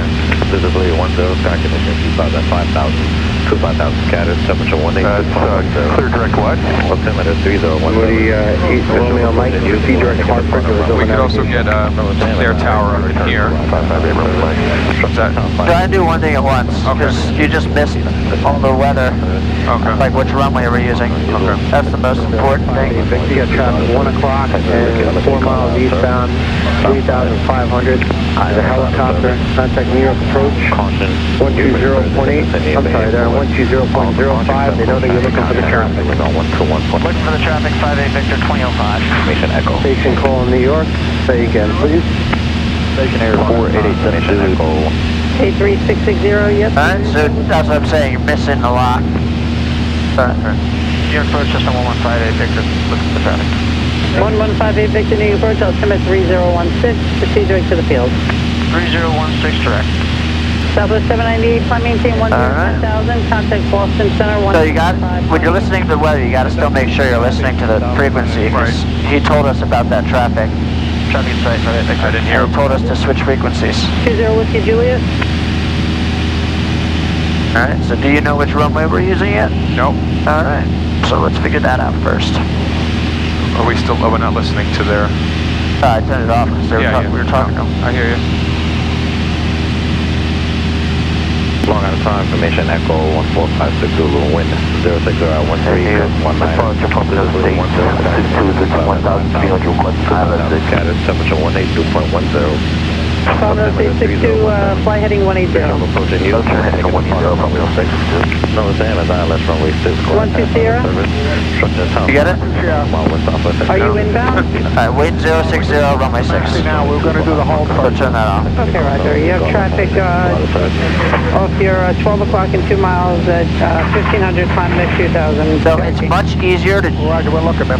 Speaker 7: Visibility 10, sky condition, keep out at 5,000. 5,000 scattered, temperature 18. That's clear direct what? Altimeter 3017. Moody 8 Romeo Mike, proceed direct hard.
Speaker 5: We could also get their tower up in here. What's that?
Speaker 8: Try and do one thing at once, because you just missed all the weather.
Speaker 5: Okay.
Speaker 8: Like which runway we're using. Okay. That's the most important thing.
Speaker 7: You got traffic 1 o'clock and 4 miles eastbound, 3,500. The helicopter, contact New York approach. 120.8. I'm sorry, they're on 120.05. They know that you're looking for the traffic.
Speaker 8: Looking for the traffic, 58 Victor 2005.
Speaker 7: Station Echo. Station call in New York. Say again, please. Station Air 4887 Echo.
Speaker 6: 83660, yep.
Speaker 8: Alright, so that's what I'm saying, you're missing a lot. New York approach, system 1158 Victor, looking for the traffic.
Speaker 6: 1158 Victor, New York approach, altimeter 3016, proceed direct to the field.
Speaker 8: 3016 direct.
Speaker 6: Southwest 798, climb maintain 1,000, contact Boston Center 1.
Speaker 8: So you got, when you're listening to the weather, you got to still make sure you're listening to the frequency, because he told us about that traffic. Traffic site, right? I didn't hear him. He told us to switch frequencies.
Speaker 6: 20 Whiskey Juliet.
Speaker 8: Alright, so do you know which runway we're using yet?
Speaker 5: Nope.
Speaker 8: Alright, so let's figure that out first.
Speaker 5: Are we still, we're not listening to their...
Speaker 8: I turned it off because we were talking to him.
Speaker 5: I hear you.
Speaker 3: Long out of time, information Echo 1456 Zulu, wind 060 at 13, 19.
Speaker 9: Departure from the state, 1,300
Speaker 3: Scattered, temperature 182.10.
Speaker 11: Farmingdale 662, fly heading 180.
Speaker 3: Approaching you.
Speaker 9: heading 110, Farmingdale 662.
Speaker 3: No, it's Amazon, let's runway 6.
Speaker 11: 120.
Speaker 8: You get it?
Speaker 11: Are you inbound?
Speaker 8: Alright, wait 060, runway 6.
Speaker 7: Now we're going to do the hold
Speaker 8: So turn that off.
Speaker 11: Okay, Roger. You have traffic off your 12 o'clock and 2 miles at 1500, climb next 2000.
Speaker 8: So it's much easier to
Speaker 7: Roger, we're looking, man.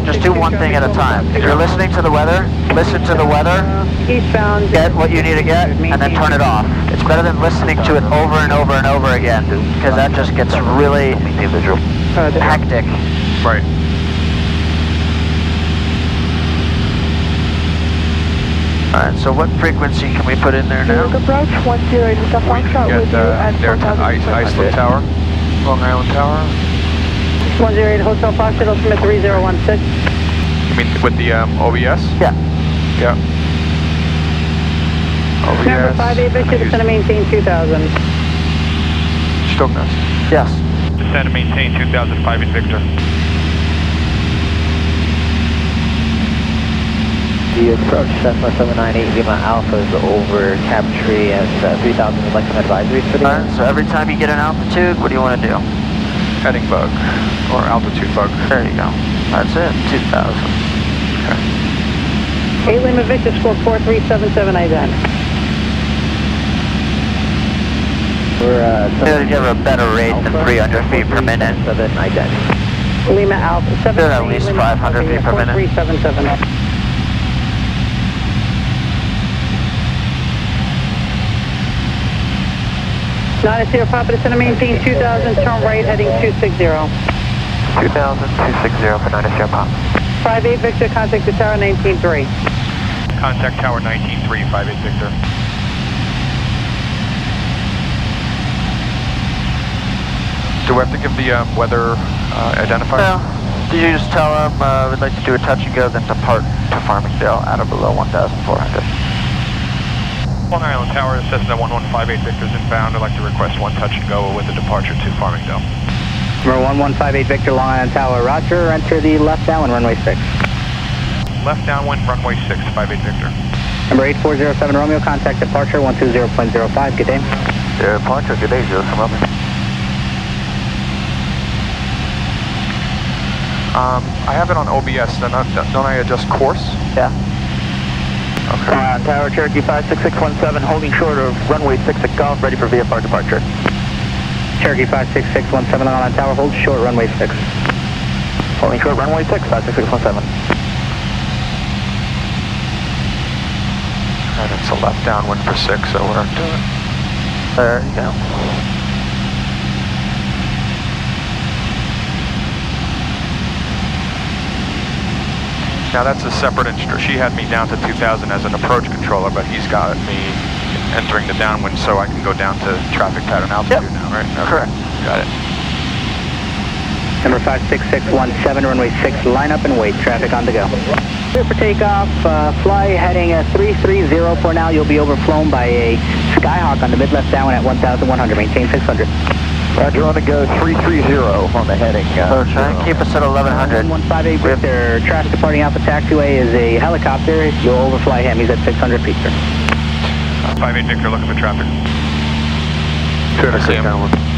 Speaker 8: just do one thing at a time. If you're listening to the weather, listen to the weather,
Speaker 11: Eastbound.
Speaker 8: get what you need to get, and then turn it off. It's better than listening to it over and over and over again, because that just gets really hectic.
Speaker 5: Right.
Speaker 8: Alright, so what frequency can we put in there now?
Speaker 11: Approach 10 to
Speaker 5: We can get there to Iceland Tower, Long Island Tower.
Speaker 11: 108 Hotel Foxtrot, Ultimate 3016.
Speaker 5: You mean with the OBS?
Speaker 8: Yeah.
Speaker 5: Yeah.
Speaker 11: Number 58 Victor, descend and maintain 2000.
Speaker 5: Stokeness.
Speaker 8: Yes.
Speaker 5: Descend and maintain 2005 in Victor.
Speaker 8: The approach Cessna 798 Lima Alpha is over Captree at 3000. Would like some advisories for the Alright, so every time you get an altitude, what do you want to do?
Speaker 5: Heading bug, or altitude bug.
Speaker 8: There you go. That's it, 2000.
Speaker 11: Okay. 8 Lima Victor, score 43779 then.
Speaker 8: We're going to give a better rate than 300 feet per minute. So then
Speaker 11: Lima Alpha, 7
Speaker 8: at least 500 feet per minute.
Speaker 11: 4377. Not a 0 Papa, descend and maintain 2000, turn right heading 260.
Speaker 9: 2000, 260 for 90 Papa.
Speaker 11: 58 Victor, contact the tower 193.
Speaker 5: Contact tower 193, 58 Victor. Do we have to give the weather identifier?
Speaker 8: No. Did you just tell them we'd like to do a touch and go, then depart to Farmingdale at or below 1,400?
Speaker 5: Long Island Tower, Cessna 1158 Victor's inbound. I'd like to request one touch and go with a departure to Farmingdale.
Speaker 11: Number 1158 Victor, Long Island Tower, roger. Enter the left downwind, runway 6.
Speaker 5: Left downwind, runway 6, 58 Victor.
Speaker 11: Number 8407 Romeo, contact departure 120.05. Good day.
Speaker 9: Departure, good day, 07 Romeo.
Speaker 5: I have it on OBS, then don't I adjust course?
Speaker 8: Yeah.
Speaker 5: Okay.
Speaker 11: Tower Cherokee 56617, holding short of runway 6 at Golf, ready for VFR departure. Cherokee 56617 on tower, hold short runway 6. Holding short runway 6, 56617.
Speaker 5: And it's a left downwind for 6, so we're doing it.
Speaker 8: There you go.
Speaker 5: Now that's a separate instrument. She had me down to 2000 as an approach controller, but he's got me entering the downwind so I can go down to traffic pattern altitude now, right? Okay.
Speaker 8: Correct.
Speaker 5: Got it.
Speaker 11: Number 56617, runway 6, line up and wait, traffic on the go. Clear for takeoff, fly heading 330 for now. You'll be overflown by a Skyhawk on the mid-left downwind at 1,100, maintain 600.
Speaker 9: Roger, on the go, 330 on the heading.
Speaker 8: So try and keep us at 1100.
Speaker 11: 158 Victor, traffic departing Alpha Taxiway is a helicopter. You'll overfly him, he's at 600 feet, sir.
Speaker 5: 58 Victor, looking for traffic.
Speaker 8: I see him.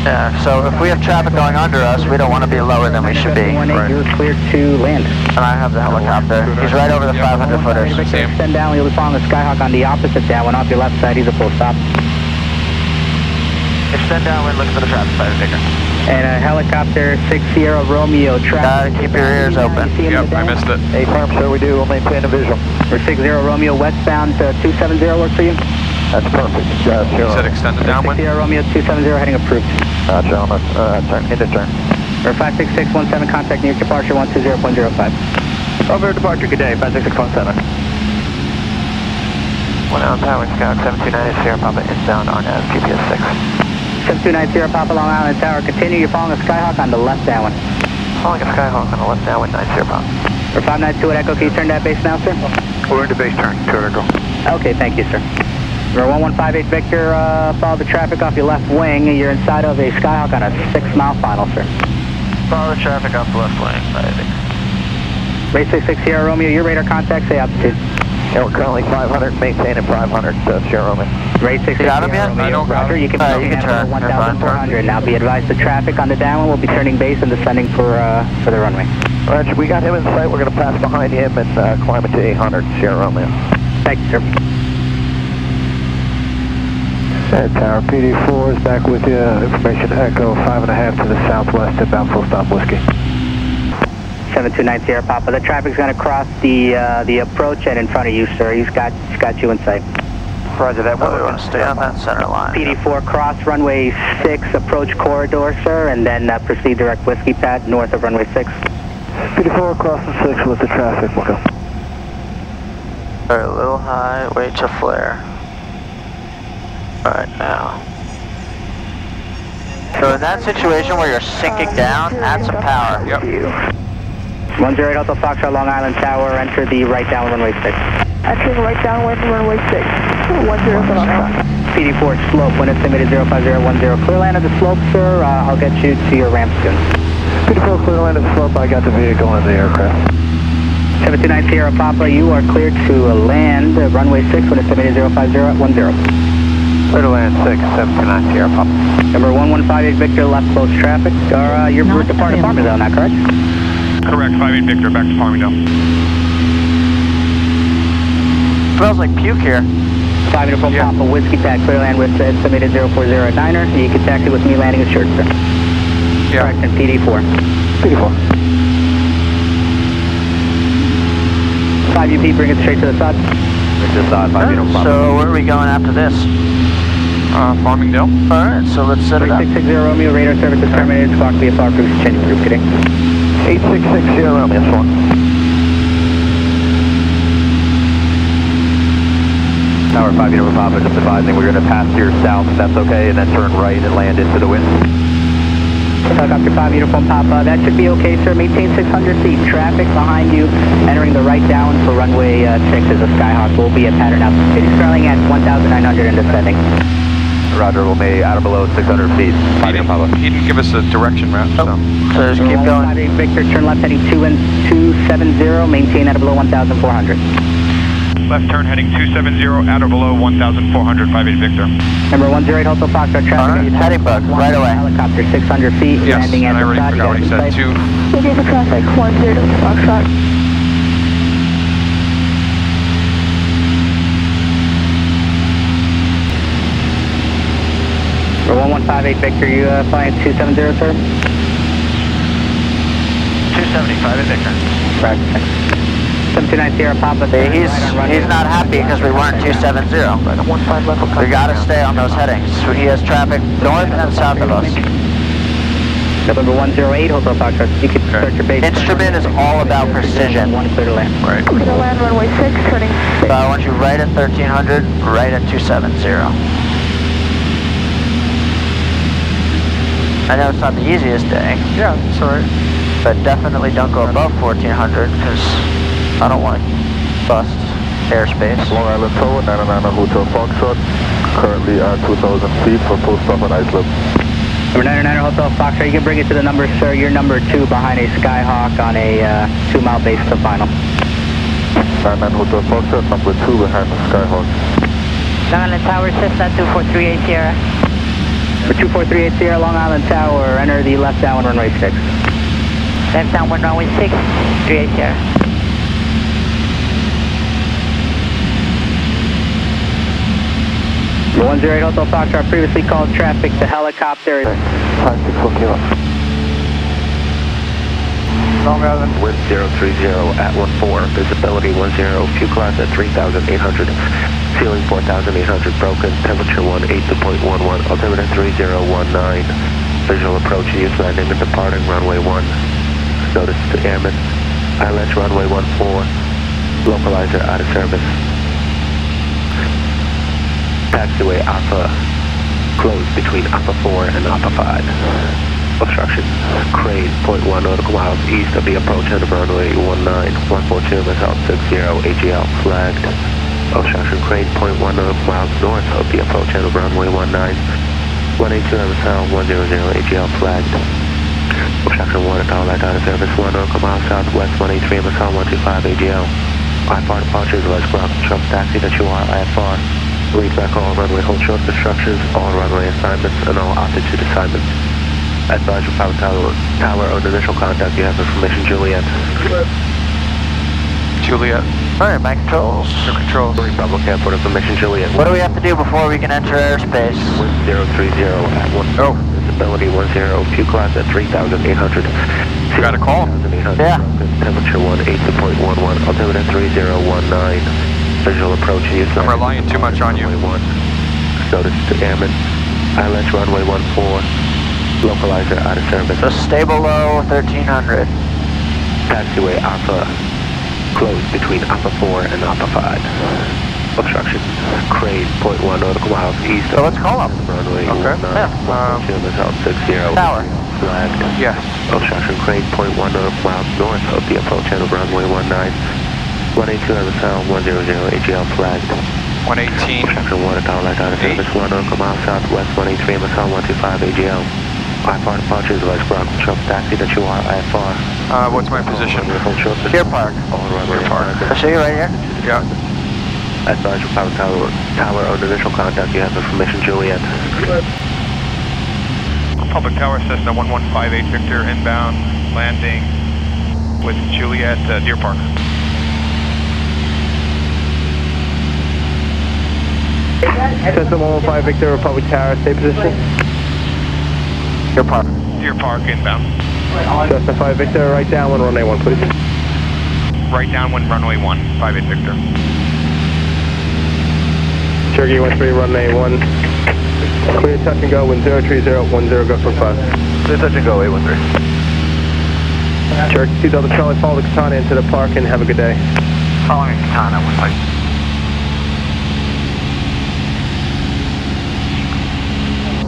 Speaker 8: Yeah, so if we have traffic going under us, we don't want to be lower than we should be.
Speaker 11: Right. You're clear to land.
Speaker 8: And I have the helicopter. He's right over the 500 footers.
Speaker 11: Extend down, you'll be following the Skyhawk on the opposite downwind off your left side. He's a full stop.
Speaker 8: Extend downwind, looking for the traffic, 58 Victor.
Speaker 11: And a helicopter 6 Sierra Romeo traffic.
Speaker 8: Keep your ears open.
Speaker 5: Yep, I missed it.
Speaker 9: Hey, Farm, sir, we do. We'll maintain the visual.
Speaker 11: For 60 Romeo westbound 270 work for you?
Speaker 9: That's perfect.
Speaker 5: You said extended downwind?
Speaker 11: 60 Romeo 270 heading approved.
Speaker 9: Gentlemen, turn, into turn.
Speaker 11: For 56617, contact near departure 120.05.
Speaker 9: Over departure, good day, 56617. 1 Island Tower, Scout 7290 Sierra Papa inbound on as GPS 6.
Speaker 11: 7290 Papa Long Island Tower, continue. You're following the Skyhawk on the left downwind.
Speaker 8: Calling a Skyhawk on the left downwind 90 pop.
Speaker 11: For 592 at Echo, can you turn that base now, sir?
Speaker 7: We're into base turn, 2 at Echo.
Speaker 11: Okay, thank you, sir. We're 1158 Victor, follow the traffic off your left wing. You're inside of a Skyhawk on a 6-mile final, sir.
Speaker 8: Follow the traffic off the left wing, I think.
Speaker 11: Rate 66 Sierra Romeo, your radar contact, say altitude.
Speaker 8: Yeah, we're currently 500, maintaining 500, Sierra Romeo.
Speaker 11: Rate 66
Speaker 8: Got him yet?
Speaker 11: Romeo, Roger, you can turn 1,400. Now be advised the traffic on the downwind will be turning base and descending for the runway.
Speaker 8: Roger, we got him in sight. We're going to pass behind him and climb it to 800, Sierra Romeo.
Speaker 11: Thank you, sir.
Speaker 7: Tower PD4 is back with you. Information Echo 5.5 to the southwest inbound full stop whiskey.
Speaker 11: 729 Sierra Papa. The traffic's going to cross the approach and in front of you, sir. He's got you in sight.
Speaker 8: Roger that. We want to stay on that center line.
Speaker 11: PD4 cross runway 6 approach corridor, sir, and then proceed direct whiskey pad north of runway 6.
Speaker 7: PD4 cross the 6 with the traffic. We'll go.
Speaker 8: All right, a little high. Wait to flare. All right, now. So in that situation where you're sinking down, add some power.
Speaker 5: Yep.
Speaker 11: 108 Hotel Foxtrot, Long Island Tower, enter the right downwind runway 6.
Speaker 6: Entering right downwind runway 6. 10 Foxtrot.
Speaker 11: PD4 slope, wind estimated 05010. Clear land of the slope, sir. I'll get you to your ramp soon.
Speaker 7: PD4 clear land of the slope. I got the vehicle in the aircraft.
Speaker 11: 729 Sierra Papa, you are cleared to land runway 6, wind estimated 05010.
Speaker 7: Clear to land 6, 729 Sierra Papa.
Speaker 11: Number 1158 Victor, left close traffic. You're departing Farmingdale now, correct?
Speaker 5: Correct, 58 Victor, back to Farmingdale.
Speaker 8: Smells like puke here.
Speaker 11: 5 uniform Papa, whiskey pad, clear land with estimated 040 at Niner. You can taxi with me landing assured, sir.
Speaker 5: Yeah.
Speaker 11: Correct, and PD4.
Speaker 7: PD4.
Speaker 11: 5 UP, bring it straight to the side.
Speaker 8: So where are we going after this?
Speaker 5: Farmingdale.
Speaker 8: Alright, so let's set it up.
Speaker 11: 660 Romeo, radar service is terminated. Squawk VFR, cruise change group, kidding.
Speaker 8: 8660 Romeo, that's one.
Speaker 4: Tower 5 Uniform Papa, just advising we're going to pass to your south, if that's okay, and then turn right and land into the wind.
Speaker 11: Helicopter 5 Uniform Papa, that should be okay, sir. Maintain 600 feet. Traffic behind you, entering the right down for runway 6 is a Skyhawk. Will be a pattern out. It is currently at 1,900 and descending.
Speaker 4: Roger, we'll make out or below 600 feet.
Speaker 5: He didn't give us a direction map, so.
Speaker 8: So just keep going.
Speaker 11: Victor, turn left heading 270, maintain at or below 1,400.
Speaker 5: Left turn heading 270, at or below 1,400, 58 Victor.
Speaker 11: Number 108 Hotel Foxtrot, traffic.
Speaker 8: Alright, heading bug, right away.
Speaker 11: Helicopter 600 feet,
Speaker 5: Yes,
Speaker 11: landing at
Speaker 5: and I
Speaker 11: the
Speaker 5: already
Speaker 11: side.
Speaker 5: forgot what he said, 2.
Speaker 6: Okay for traffic, 10 Foxtrot.
Speaker 11: For 1158 Victor, you flying 270, sir?
Speaker 8: 275 Victor.
Speaker 11: Right. 729 Sierra Papa.
Speaker 8: He's not happy because we weren't 270. We gotta stay on those headings. So he has traffic north and south of us.
Speaker 11: November 108 Hotel Foxtrot, you can start your base.
Speaker 8: Instrument is all about precision.
Speaker 11: One clear to land.
Speaker 5: Right.
Speaker 6: Clear to land runway 6, turning 6.
Speaker 8: So I want you right at 1300, right at 270. I know it's not the easiest day.
Speaker 5: Yeah, it's alright.
Speaker 8: But definitely don't go above 1400 because I don't want to bust airspace.
Speaker 7: Long Island Tower, 999 Hotel Foxtrot, currently at 2,000 feet for post-stop on Islip.
Speaker 11: Number 99 Hotel Foxtrot, you can bring it to the number, sir. You're number 2 behind a Skyhawk on a 2-mile base to final.
Speaker 7: 99 Hotel Foxtrot, number 2 behind the Skyhawk.
Speaker 6: Long Island Tower, Cessna 2438 Sierra.
Speaker 11: For 2438 Sierra, Long Island Tower, enter the left downwind runway 6.
Speaker 6: Left downwind runway 6, 38 Sierra.
Speaker 11: The 108 Hotel Foxtrot previously called traffic to helicopter.
Speaker 7: 564 kilo.
Speaker 9: Long Island, wind 030 at 14, visibility 10, fuel class at 3,800, ceiling 4,800, broken, temperature 18.11, altimeter 3019, visual approach use landing and departing runway 1, notice to airmen, ILS runway 14, localizer out of service, taxiway Alpha closed between Alpha 4 and Alpha 5. Obstruction. Grade 0.1 nautical miles east of the approach end of runway 19, 142 south 60 AGL flagged. Obstruction. Grade 0.1 nautical miles north of the approach end of runway 19, 182 south 100 AGL flagged. Obstruction 1 at all light out of service 1 nautical miles southwest 183 south 125 AGL. IFR departures was ground control taxi that you are IFR. Read back all runway hold short instructions, all runway assignments, and all altitude assignments. Advise your power tower on initial contact. You have information, Juliet.
Speaker 5: Juliet.
Speaker 8: Alright, my controls.
Speaker 5: Your controls.
Speaker 9: Republic Airport information, Juliet.
Speaker 8: What do we have to do before we can enter airspace?
Speaker 9: 1030 at 1.
Speaker 5: Oh.
Speaker 9: Visibility 10, Q class at 3,800.
Speaker 5: You got a call?
Speaker 8: Yeah.
Speaker 9: Temperature 182.11, altimeter 3019. Visual approach.
Speaker 5: I'm relying too much on you.
Speaker 9: Notice to airman. ILS runway 14. Localizer out of service.
Speaker 8: So stay below 1300.
Speaker 9: Taxiway Alpha closed between Alpha 4 and Alpha 5. Obstruction. Crane 0.1 nautical miles east.
Speaker 8: So let's call them.
Speaker 9: Runway 19.
Speaker 8: Yeah.
Speaker 9: 60.
Speaker 8: Tower.
Speaker 9: Flagged.
Speaker 5: Yes.
Speaker 9: Obstruction. Crane 0.1 nautical miles north of the approach end of runway 19. 182 on the sound 100 AGL flagged.
Speaker 5: 118.
Speaker 9: Obstruction 1 at all light out of service 1 nautical miles southwest 183 on the sound 125 AGL. IFR departures was ground control taxi that you are IFR.
Speaker 5: What's my position?
Speaker 8: Deer Park.
Speaker 9: Deer Park.
Speaker 8: I see you right here?
Speaker 5: Yeah.
Speaker 9: Advise your power tower on initial contact. You have information, Juliet.
Speaker 5: Public Tower, Cessna 1158 Victor, inbound, landing with Juliet, Deer Park.
Speaker 7: Cessna 115 Victor, Republic Tower, stay position.
Speaker 8: Deer Park.
Speaker 5: Deer Park, inbound.
Speaker 7: Cessna 5 Victor, right downwind, runway 1, please.
Speaker 5: Right downwind, runway 1, 58 Victor.
Speaker 7: Cherokee 13, runway 1. Clear touch and go, wind 030, 10, go for 5.
Speaker 9: Clear touch and go, 813.
Speaker 7: Cherokee 2 Delta Charlie, follow the Katana into the park and have a good day.
Speaker 8: Following Katana, 1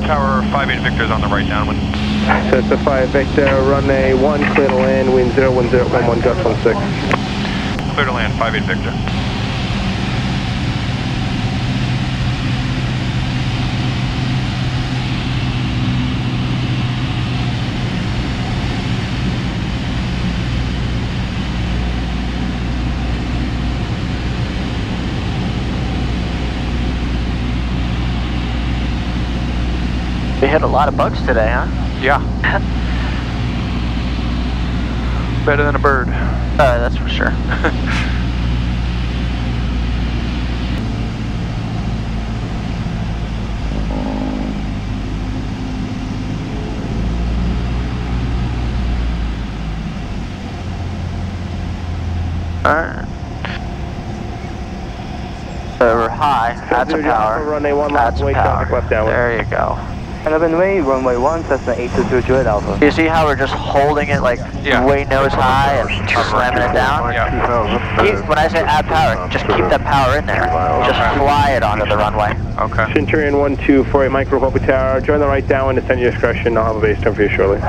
Speaker 5: Tower 58 Victor is on the right downwind.
Speaker 7: Cessna 5 Victor, runway 1, clear to land, wind 01011, gust 16.
Speaker 5: Clear to land, 58 Victor.
Speaker 8: We hit a lot of bugs today, huh?
Speaker 5: Yeah. Better than a bird.
Speaker 8: That's for sure. Alright. So we're high, add some power,
Speaker 7: runway 1,
Speaker 8: add some power.
Speaker 7: left downwind.
Speaker 8: There you go.
Speaker 11: 11 way, runway 1, Cessna 8200 Juliet Alpha.
Speaker 8: You see how we're just holding it like way nose high and slamming it down?
Speaker 5: Yeah.
Speaker 8: When I say add power, just keep that power in there. Just fly it onto the runway.
Speaker 5: Okay.
Speaker 7: Centurion 1248 Mike, Republic Tower, join the right downwind, descend your discretion, I'll have a base turn for you shortly.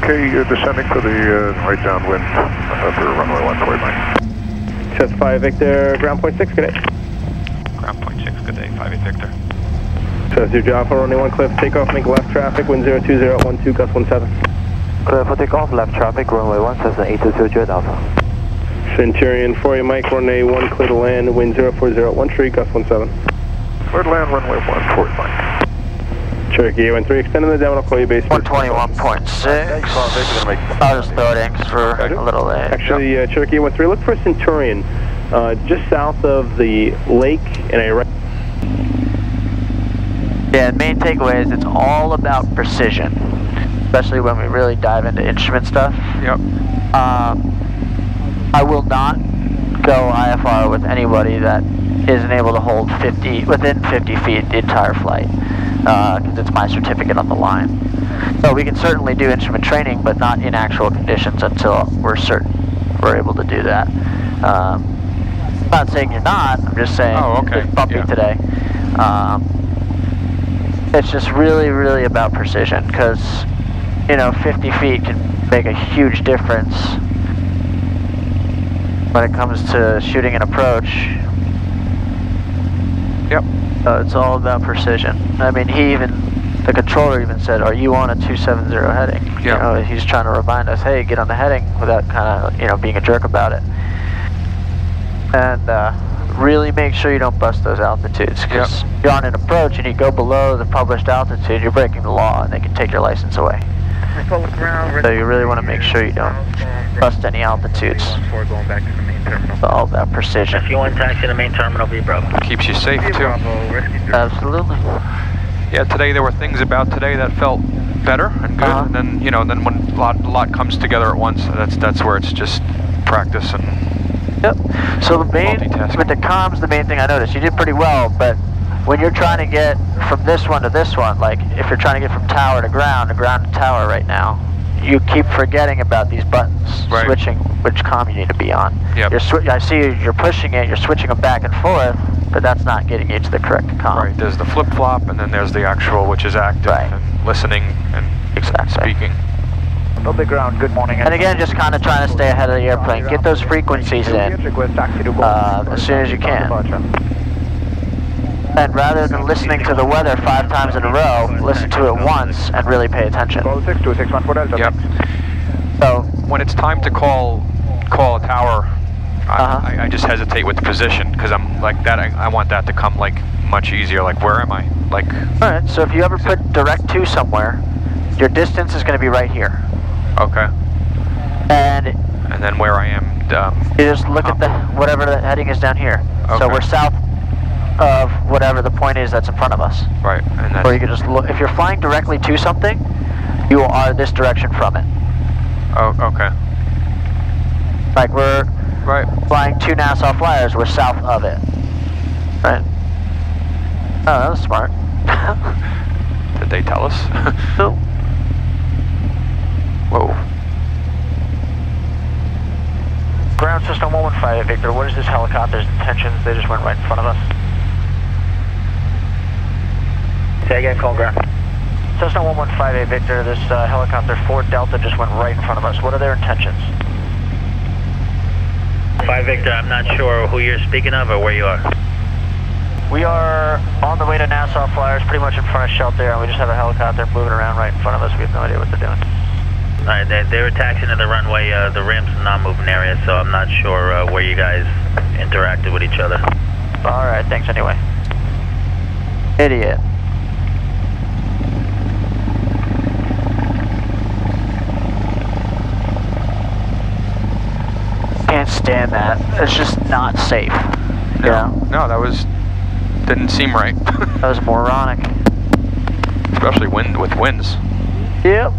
Speaker 12: Okay, you're descending for the right downwind for runway 1 Mike.
Speaker 7: Cessna 5 Victor, ground point 6, good day.
Speaker 5: Ground point 6, good day, 58 Victor.
Speaker 7: Cessna 0 Alpha, runway 1 clear for takeoff, make left traffic, wind 02012, gust 17.
Speaker 11: Clear for takeoff, left traffic, runway 1, Cessna 8200 Juliet Alpha.
Speaker 7: Centurion 48 Mike, runway 1 clear to land, wind 04013, gust 17.
Speaker 12: Clear to land, runway 1 Mike.
Speaker 7: Cherokee 13, extending the down, I'll call you base.
Speaker 8: 121.6. I'll just throw it in because we're a little late.
Speaker 7: Actually, Cherokee 13, look for Centurion, just south of the lake in a right.
Speaker 8: Yeah, the main takeaway is it's all about precision, especially when we really dive into instrument stuff.
Speaker 5: Yep.
Speaker 8: I will not go IFR with anybody that isn't able to hold within 50 feet the entire flight, because it's my certificate on the line. So we can certainly do instrument training, but not in actual conditions until we're certain we're able to do that. I'm not saying you're not, I'm just saying it's bumpy today. It's just really, really about precision, because you know, 50 feet can make a huge difference when it comes to shooting an approach.
Speaker 5: Yep.
Speaker 8: So it's all about precision. I mean, the controller even said, "Are you on a 270 heading?"
Speaker 5: Yeah.
Speaker 8: You know, he's trying to remind us, "Hey, get on the heading," without kind of, you know, being a jerk about it. And really make sure you don't bust those altitudes, because you're on an approach and you go below the published altitude, you're breaking the law, and they can take your license away. So you really want to make sure you don't bust any altitudes. It's all about precision.
Speaker 3: Fuel and taxi to the main terminal, B Bravo.
Speaker 5: Keeps you safe too.
Speaker 8: Absolutely.
Speaker 5: Yeah, today there were things about today that felt better and good, and then, you know, then when a lot comes together at once, that's where it's just practice and
Speaker 8: Yep. So the main, with the comms, the main thing I noticed, you did pretty well, but when you're trying to get from this one to this one, like if you're trying to get from tower to ground to tower right now, you keep forgetting about these buttons, switching which comm you need to be on.
Speaker 5: Yep.
Speaker 8: I see you're pushing it, you're switching them back and forth, but that's not getting you to the correct comm.
Speaker 5: Right, there's the flip-flop, and then there's the actual, which is active, and listening and speaking.
Speaker 11: Public ground, good morning.
Speaker 8: And again, just kind of trying to stay ahead of the airplane. Get those frequencies in as soon as you can. And rather than listening to the weather 5 times in a row, listen to it once and really pay attention.
Speaker 5: Yep. So when it's time to call a tower, I just hesitate with the position, because I'm like that. I want that to come like much easier. Like, where am I? Like.
Speaker 8: All right. So if you ever put direct to somewhere, your distance is going to be right here.
Speaker 5: Okay.
Speaker 8: And
Speaker 5: then where I am.
Speaker 8: You just look at whatever the heading is down here.
Speaker 5: Okay.
Speaker 8: So we're south of whatever the point is that's in front of us.
Speaker 5: Right. And then.
Speaker 8: Or you can just look. If you're flying directly to something, you are this direction from it.
Speaker 5: Oh, okay.
Speaker 8: Like we're flying 2 Nassau Flyers, we're south of it. Right. Oh, that was smart.
Speaker 5: Did they tell us?
Speaker 8: No.
Speaker 5: Whoa.
Speaker 11: Ground system 115, Victor, what is this helicopter's intentions? They just went right in front of us.
Speaker 3: Say again, call ground.
Speaker 11: Cessna 115, Victor, this helicopter 4 Delta just went right in front of us. What are their intentions?
Speaker 3: 5 Victor, I'm not sure who you're speaking of or where you are.
Speaker 11: We are on the way to Nassau Flyers, pretty much in front of shelter, and we just have a helicopter moving around right in front of us. We have no idea what they're doing.
Speaker 3: Alright, they were taxiing to the runway, the ramp's a non-moving area, so I'm not sure where you guys interacted with each other.
Speaker 8: Alright, thanks anyway. Idiot. Can't stand that. It's just not safe.
Speaker 5: No, that didn't seem right.
Speaker 8: That was moronic.
Speaker 5: Especially with winds.
Speaker 8: Yep.